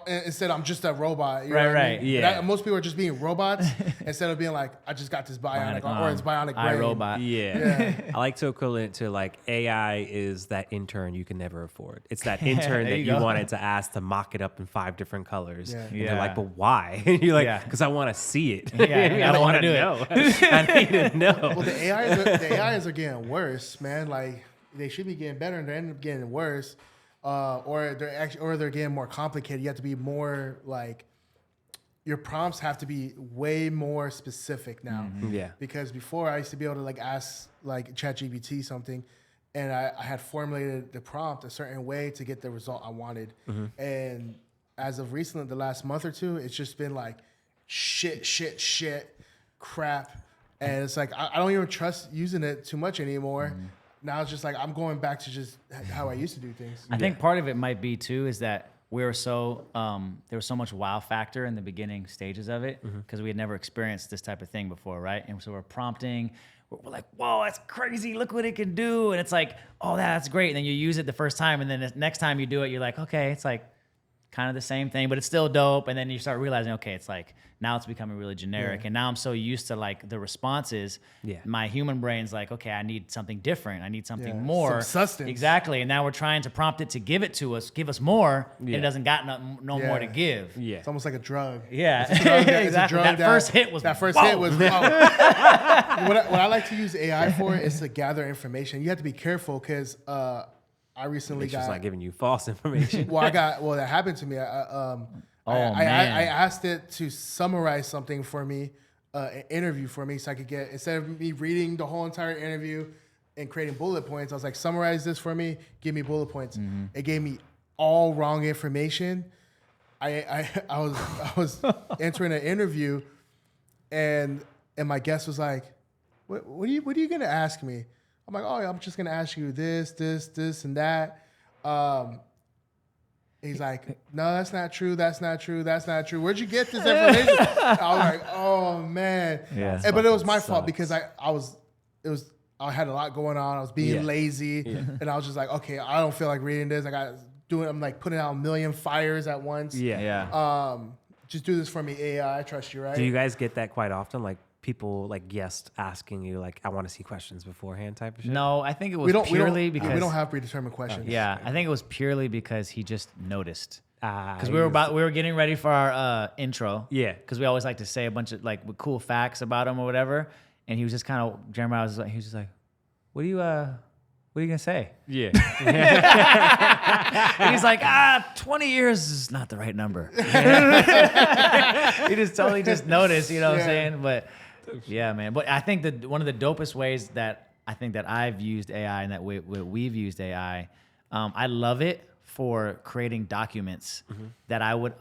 instead I'm just a robot. You know what I mean?
Yeah.
Most people are just being robots instead of being like, I just got this bionic arm or it's bionic brain.
iRobot.
Yeah. I like to equivalent to like AI is that intern you can never afford. It's that intern that you wanted to ask to mock it up in 5 different colors. Yeah. And you're like, but why? And you're like, because I want to see it.
Yeah, I don't want to do it.
I need to know.
Well, the AIs are getting worse, man. Like, they should be getting better and they end up getting worse, or they're getting more complicated. You have to be more like, your prompts have to be way more specific now. Mm-hmm. Yeah. Because before I used to be able to like ask like ChatGPT something, and I had formulated the prompt a certain way to get the result I wanted. Mm-hmm. And as of recently, the last month or two, it's just been like shit, crap, and it's like I don't even trust using it too much anymore. Mm-hmm. Now it's just like I'm going back to just how I used to do things.
I think part of it might be too is that we were so there was so much wow factor in the beginning stages of it because we had never experienced this type of thing before, right? And so we're prompting, we're like, whoa, that's crazy! Look what it can do, and it's like, oh, that's great. And then you use it the first time, and then the next time you do it, you're like, okay, it's like kind of the same thing, but it's still dope. And then you start realizing, okay, it's like now it's becoming really generic. Yeah. And now I'm so used to like the responses. Yeah. My human brain's like, okay, I need something different. I need something more.
Some sustenance.
Exactly. And now we're trying to prompt it to give us more. Yeah. And it doesn't got no more to give.
Yeah. It's almost like a drug.
Yeah.
It's a drug
exactly. That first hit was
what I like to use AI for is to gather information. You have to be careful because I recently got.
It's not giving you false information.
That happened to me. I asked it to summarize something for me, an interview for me, so I could get, instead of me reading the whole entire interview and creating bullet points, I was like, summarize this for me, give me bullet points. Mm-hmm. It gave me all wrong information. I was entering an interview, and my guest was like, what are you gonna ask me? I'm like, oh, I'm just going to ask you this, and that. He's like, no, that's not true. Where'd you get this information? I was like, oh, man. Yeah, but it was my fault because I had a lot going on. I was being lazy. Yeah. And I was just like, okay, I don't feel like reading this. I'm like putting out a million fires at once. Yeah. Just do this for me, AI. I trust you, right?
Do you guys get that quite often? Like, people like guests asking you like, I want to see questions beforehand type of shit?
No, I think it was purely because
we don't have predetermined questions.
Yeah, I think it was purely because he just noticed. Because we were getting ready for our intro. Yeah. Because we always like to say a bunch of like cool facts about him or whatever, and he was just kind of Jeremiah was like, he was just like, what are you gonna say? Yeah. And he's like, 20 years is not the right number. He just totally just noticed, you know what I'm saying? But Yeah, man. But I think that one of the dopest ways that I think that I've used AI and that we've used AI, I love it for creating documents that I would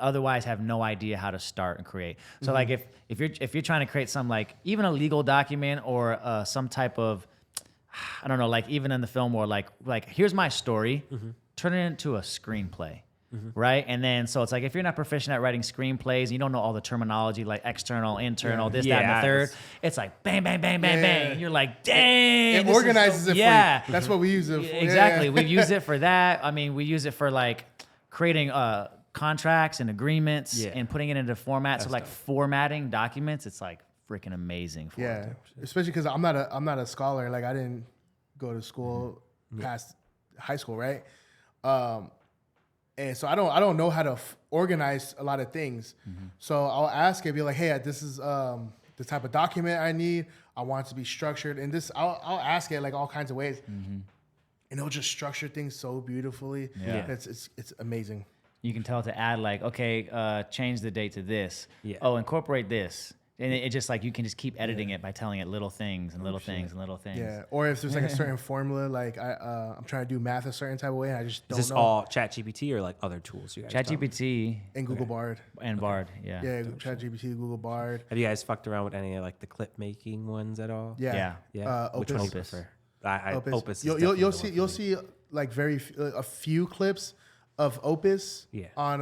otherwise have no idea how to start and create. So like if you're trying to create some like even a legal document or some type of, I don't know, like even in the film or like here's my story, turn it into a screenplay. Right. And then so it's like if you're not proficient at writing screenplays and you don't know all the terminology like external, internal, this, that, and the third, it's like bang, bang, bang, bang, bang. You're like, dang.
It organizes it for you. That's what we use it for.
Exactly. We use it for that. I mean, we use it for like creating contracts and agreements and putting it into format. So like formatting documents, it's like freaking amazing for it.
Especially because I'm not a scholar. Like I didn't go to school past high school, right? And so I don't know how to organize a lot of things. So I'll ask it, be like, hey, this is the type of document I need. I want it to be structured. And this, I'll ask it like all kinds of ways. And it'll just structure things so beautifully. Yeah. It's amazing.
You can tell it to add like, okay, change the date to this. Yeah. Oh, incorporate this. And it just like you can just keep editing it by telling it little things and little things and little things.
Yeah. Or if there's like a certain formula, like I'm trying to do math a certain type of way, and I just don't know.
Is this all ChatGPT or like other tools you guys?
ChatGPT
and Google Bard.
And Bard, yeah.
Yeah, ChatGPT, Google Bard.
Have you guys fucked around with any of like the clip making ones at all?
Yeah.
Which one do you prefer? Opus.
You'll see like a few clips of Opus on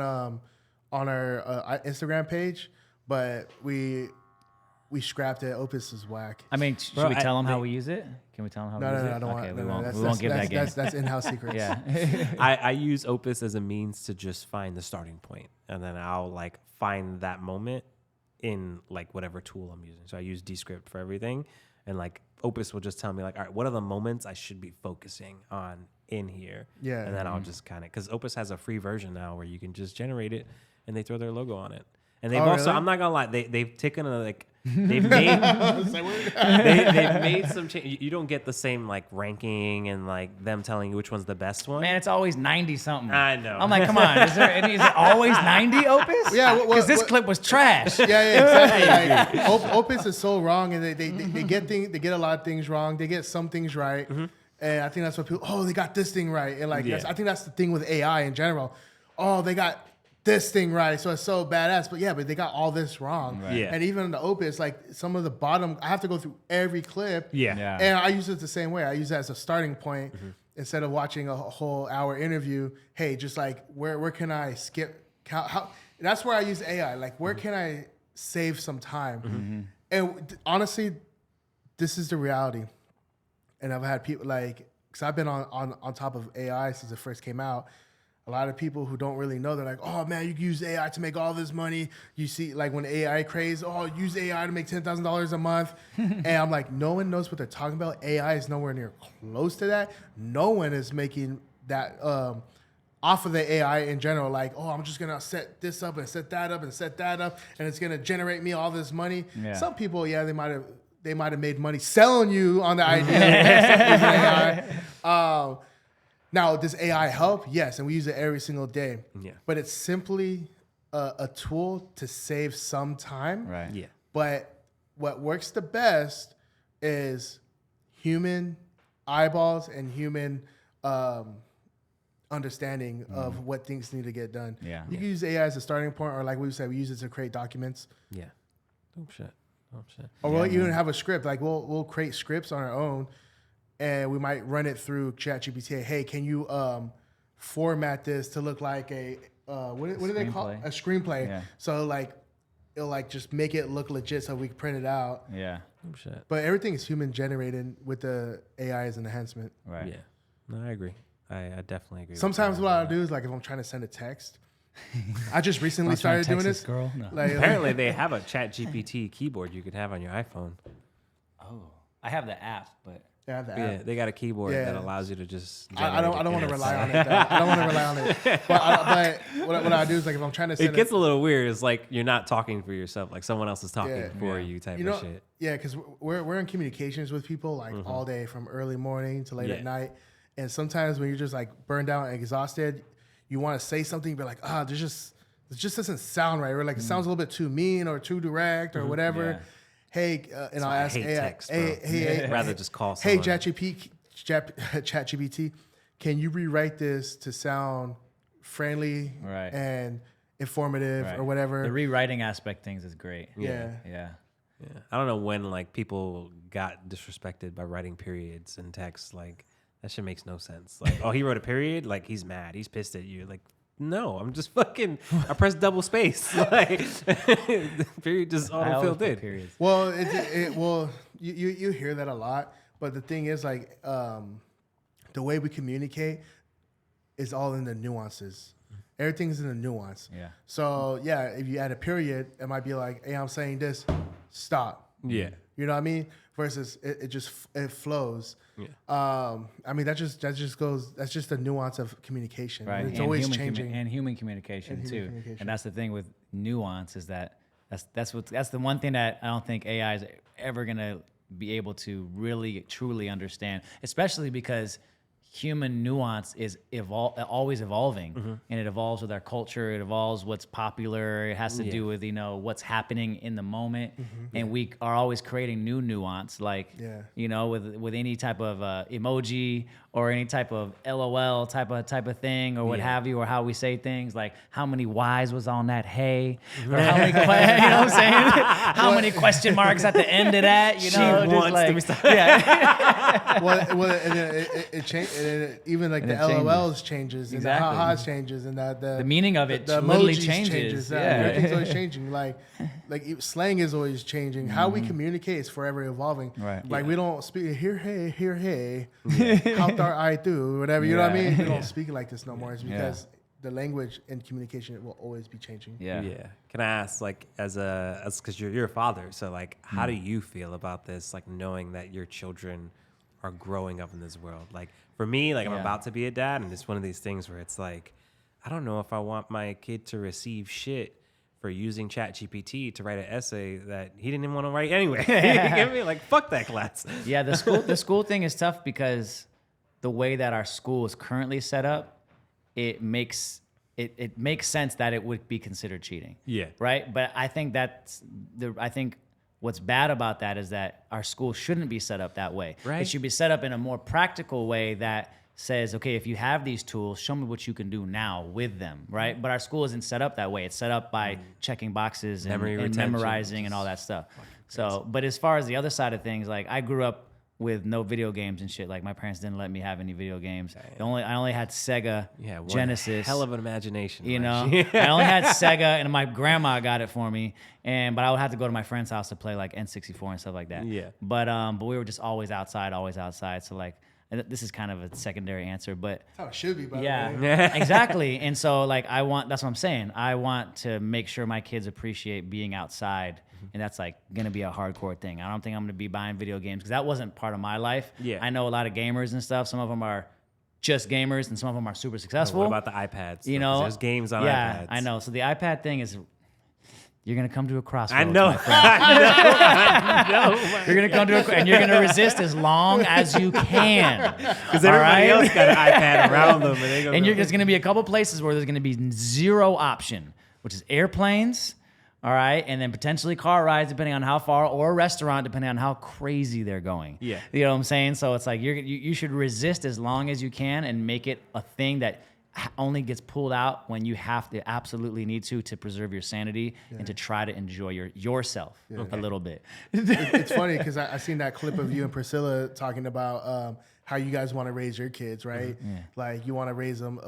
our Instagram page, but we scrapped it. Opus is whack.
I mean, should we tell them how we use it? Can we tell them how we use it?
No, I don't want.
Okay,
we
won't give that game.
That's in-house secrets.
Yeah.
I use Opus as a means to just find the starting point, and then I'll like find that moment in like whatever tool I'm using. So I use Descript for everything, and like Opus will just tell me like, all right, what are the moments I should be focusing on in here? Yeah. And then I'll just kind of, because Opus has a free version now where you can just generate it, and they throw their logo on it. And they've also, really? I'm not gonna lie, they've taken a like they've made they've made some change. You don't get the same like ranking and like them telling you which one's the best one.
Man, it's always 90 something.
I know.
I'm like, come on, is it always 90 Opus?
Yeah,
because this clip was trash.
Exactly. Like, Opus is so wrong, and they get a lot of things wrong. They get some things right, and I think that's what people. Oh, they got this thing right, and like I think that's the thing with AI in general. Oh, they got this thing right, so it's so badass, but they got all this wrong. Right. Yeah. And even in the Opus, like some of the bottom, I have to go through every clip. Yeah. And I use it the same way. I use it as a starting point instead of watching a whole hour interview. Hey, just like where can I skip? How that's where I use AI. Like where can I save some time? And honestly, this is the reality. And I've had people like, because I've been on top of AI since it first came out. A lot of people who don't really know, they're like, oh man, you can use AI to make all this money. You see, like when AI craze, use AI to make $10,000 a month. And I'm like, no one knows what they're talking about. AI is nowhere near close to that. No one is making that off of the AI in general. Like, I'm just gonna set this up and set that up and set that up, and it's gonna generate me all this money. Yeah. Some people, they might have made money selling you on the idea of AI. Now, does AI help? Yes, and we use it every single day. Yeah. But it's simply a tool to save some time.
Right.
Yeah.
But what works the best is human eyeballs and human understanding of what things need to get done. Yeah. You can use AI as a starting point, or like we said, we use it to create documents.
Yeah. Oh shit.
Or we'll even have a script. Like we'll create scripts on our own. And we might run it through ChatGPT. Hey, can you format this to look like a what do they call it? A screenplay? Yeah. So like it'll like just make it look legit so we can print it out.
Yeah.
Oh shit.
But everything is human generated with the AI as an enhancement.
Right.
Yeah. No, I agree. I definitely agree.
Sometimes what I do is like if I'm trying to send a text. I just recently started doing this.
Girl? No.
Like, apparently they have a ChatGPT keyboard you could have on your iPhone.
Oh, I have the app, but.
Yeah, they got a keyboard that allows you to just.
I don't want to rely on it. I don't want to rely on it. But what I do is like if I'm trying to send
it gets a little weird. It's like you're not talking for yourself, like someone else is talking for you type of shit.
Yeah, because we're in communications with people like all day from early morning to late at night, and sometimes when you're just like burned out and exhausted, you want to say something, but like it just doesn't sound right, or like it sounds a little bit too mean or too direct or whatever. Yeah. hey, and I'll ask AI,
text, bro.
hey,
rather just call
hey,
someone.
ChatGPT, can you rewrite this to sound friendly
Right.
and informative
Right.
or whatever?
The rewriting aspect things is great.
Yeah.
Yeah.
Yeah. I don't know when like people got disrespected by writing periods in text. Like that shit makes no sense. Like, oh, he wrote a period. Like he's mad. He's pissed at you. Like, no, I'm just fucking. I pressed double space. Like, the period just autofilled in.
Periods.
Well, you hear that a lot, but the thing is like the way we communicate is all in the nuances. Everything's in the nuance.
Yeah.
So yeah, if you add a period, it might be like, hey, I'm saying this, stop.
Yeah.
You know what I mean? Versus it just flows.
Yeah.
I mean that's just the nuance of communication.
Right.
It's
and
always
human
changing.
and human communication
And
too.
human communication.
And that's the thing with nuance is that's the one thing that I don't think AI is ever gonna be able to really truly understand, especially because human nuance is always evolving, and it evolves with our culture. It evolves what's popular. It has to do with what's happening in the moment, and we are always creating new nuance. Like with any type of emoji or any type of LOL type of thing or what have you, or how we say things like how many Y's was on that hey, or how many you know what I'm saying? How many question marks at the end of that? You know,
She
just
wants
like,
to be stopped.
well, and then it changed. Even like
And
the
it changes.
LOLs changes and
Exactly.
the ha-has changes and
the meaning of it
the
literally
emojis
changes. Yeah.
Everything's always changing. Like slang is always changing. How we communicate is forever evolving.
Right.
Like we don't speak here hey, how thar I do whatever. You know what I mean? We don't speak like this no more. It's because the language and communication will always be changing.
Yeah.
Can I ask, like, as because you're a father, so like, how do you feel about this? Like, knowing that your children are growing up in this world. Like for me, like I'm about to be a dad, and it's one of these things where it's like, I don't know if I want my kid to receive shit for using ChatGPT to write an essay that he didn't even want to write anyway. You get me? Like, fuck that class.
Yeah, the school thing is tough because the way that our school is currently set up, it makes sense that it would be considered cheating.
Yeah.
Right? But I think what's bad about that is that our school shouldn't be set up that way.
Right.
It should be set up in a more practical way that says, okay, if you have these tools, show me what you can do now with them, right? But our school isn't set up that way. It's set up by checking boxes and memorizing and all that stuff. So, but as far as the other side of things, like I grew up with no video games and shit. Like my parents didn't let me have any video games. I only had Sega, Genesis.
Hell of an imagination.
You know, I only had Sega, and my grandma got it for me. But I would have to go to my friend's house to play like N64 and stuff like that.
Yeah.
But we were just always outside. So like, and this is kind of a secondary answer, but
That's how it should be. By the way.
yeah, exactly. And so like that's what I'm saying. I want to make sure my kids appreciate being outside. And that's like gonna be a hardcore thing. I don't think I'm gonna be buying video games because that wasn't part of my life.
Yeah.
I know a lot of gamers and stuff. Some of them are just gamers, and some of them are super successful.
What about the iPads?
You know,
there's games on
yeah,
iPads.
I know. So the iPad thing is, you're gonna come to a crossroads.
I know.
My friend.
I know.
You're gonna come to and you're gonna resist as long as you can.
Because everybody else got an iPad around them, and
there's gonna be a couple places where there's gonna be zero option, which is airplanes. All right, and then potentially car rides, depending on how far, or a restaurant, depending on how crazy they're going.
Yeah.
You know what I'm saying? So it's like you should resist as long as you can and make it a thing that only gets pulled out when you have to absolutely need to preserve your sanity and to try to enjoy yourself a little bit.
It's funny because I seen that clip of you and Priscilla talking about how you guys want to raise your kids, right?
Yeah.
Like you want to raise them,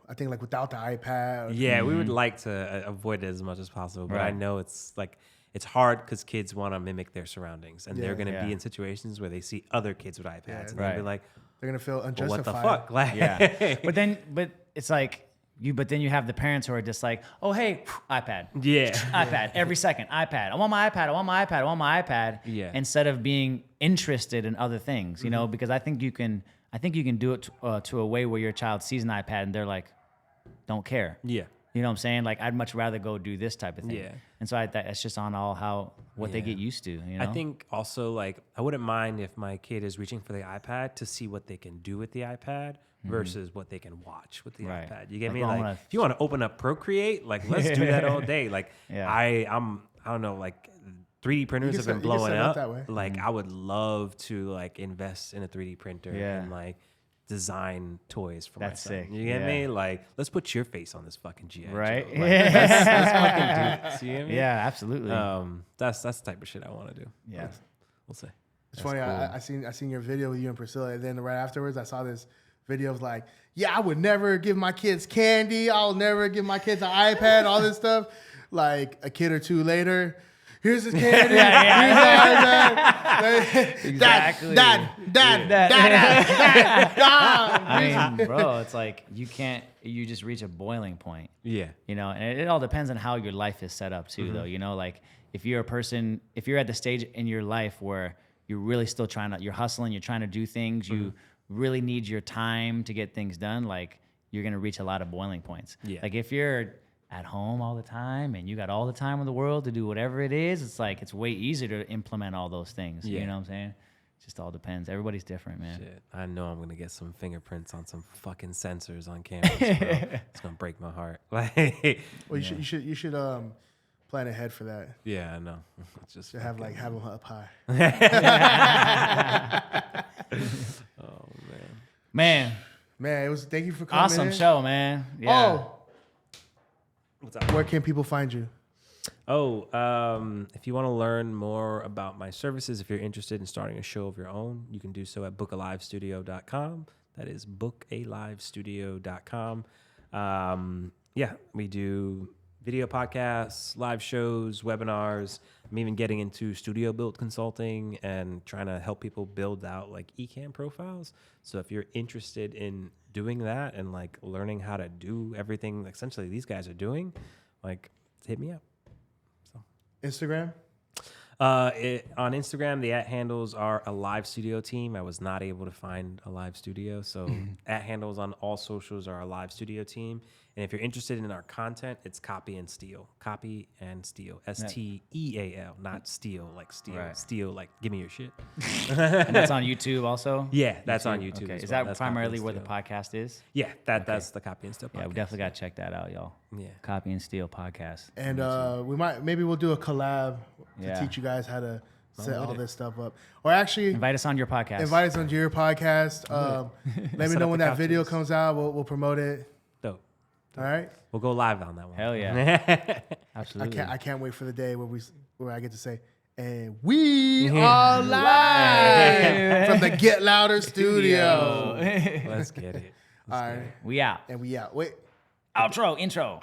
I think like without the iPad.
Yeah, we would like to avoid it as much as possible, but I
Right.
know it's like it's hard because kids want to mimic their surroundings, and they're going to
Yeah.
be in situations where they see other kids with iPads, and
Right.
they'll be like,
They're gonna feel
well,
unjustified.
"What the fuck?" Like,
Yeah. But it's like but then you have the parents who are just like, oh hey, iPad.
yeah,
iPad every second. iPad. I want my iPad. I want my iPad. I want my iPad.
Yeah.
Instead of being interested in other things, you know, because I think you can do it to a way where your child sees an iPad and they're like, don't care.
yeah.
You know what I'm saying? Like I'd much rather go do this type of thing.
Yeah.
And so it's just on what they get used to. You know?
I think also like I wouldn't mind if my kid is reaching for the iPad to see what they can do with the iPad versus what they can watch with the
Right.
iPad. You get
Like,
me?
oh, I'm
Like
gonna-
if you want to open up Procreate, like let's do that all day. Like
Yeah.
I don't know, like 3D printers have been blowing up.
That way.
Like I would love to like invest in a 3D printer and like design toys for
That's
myself.
sick.
You get me? Like let's put your face on this fucking GI
Right?
Joe. Like, let's fucking do this. You get me?
Yeah, absolutely.
That's the type of shit I want to do.
Yeah.
We'll see.
It's funny. Cool. I seen your video with you and Priscilla, and then right afterwards, I saw this video of like, yeah, I would never give my kids candy. I'll never give my kids an iPad. All this stuff. Like a kid or two later, here's his candy. Here's the iPad.
Exactly.
Dad.
I mean, bro, it's like you just reach a boiling point.
Yeah.
You know, and it all depends on how your life is set up too, though. You know, like if you're at the stage in your life where you're really still you're hustling, you're trying to do things, you really need your time to get things done, like you're going to reach a lot of boiling points. Yeah. Like if you're at home all the time and you got all the time in the world to do whatever it is, it's like it's way easier to implement all those things. Yeah. You know what I'm saying? It just all depends. Everybody's different, man.
Shit. I know I'm gonna get some fingerprints on some fucking sensors on cameras, bro. It's gonna break my heart. Like,
well, you should plan ahead for that.
Yeah, I know. It's just
have them up high.
Oh
man,
it was. Thank you for coming.
Awesome show, man. Yeah.
Oh. What's up? Where can people find you?
If you want to learn more about my services, if you're interested in starting a show of your own, you can do so at bookalivestudio.com. That is bookalivestudio.com. We do video podcasts, live shows, webinars. I'm even getting into studio build consulting and trying to help people build out like eCam profiles. So if you're interested in doing that and like learning how to do everything like essentially these guys are doing, like hit me up. So
Instagram?
On Instagram, the @handles are a live studio team. I was not able to find a live studio, so @handles on all socials are a live studio team. And if you're interested in our content, it's Copy and Steal. Copy and Steal. STEAL, not steal like steal. Right. Steal like give me your shit.
And that's on YouTube also?
Yeah, that's on YouTube.
Okay.
Is
that
that's
primarily where the podcast is?
Yeah, that's the Copy and Steal podcast.
Yeah, we definitely got to check that out, y'all.
Yeah.
Copy and Steal podcast.
And we'll do a collab to teach you guys how to set all this stuff up. Or actually
invite us on your podcast.
Invite us onto your podcast. Let me know when that video comes out. We'll promote it.
Dope.
All right.
We'll go live on that one.
Hell yeah. Absolutely.
I can't wait for the day where I get to say, and we are live from the Get Loudr studio.
Let's get it.
All right.
We out.
And we out. Wait.
Intro, outro.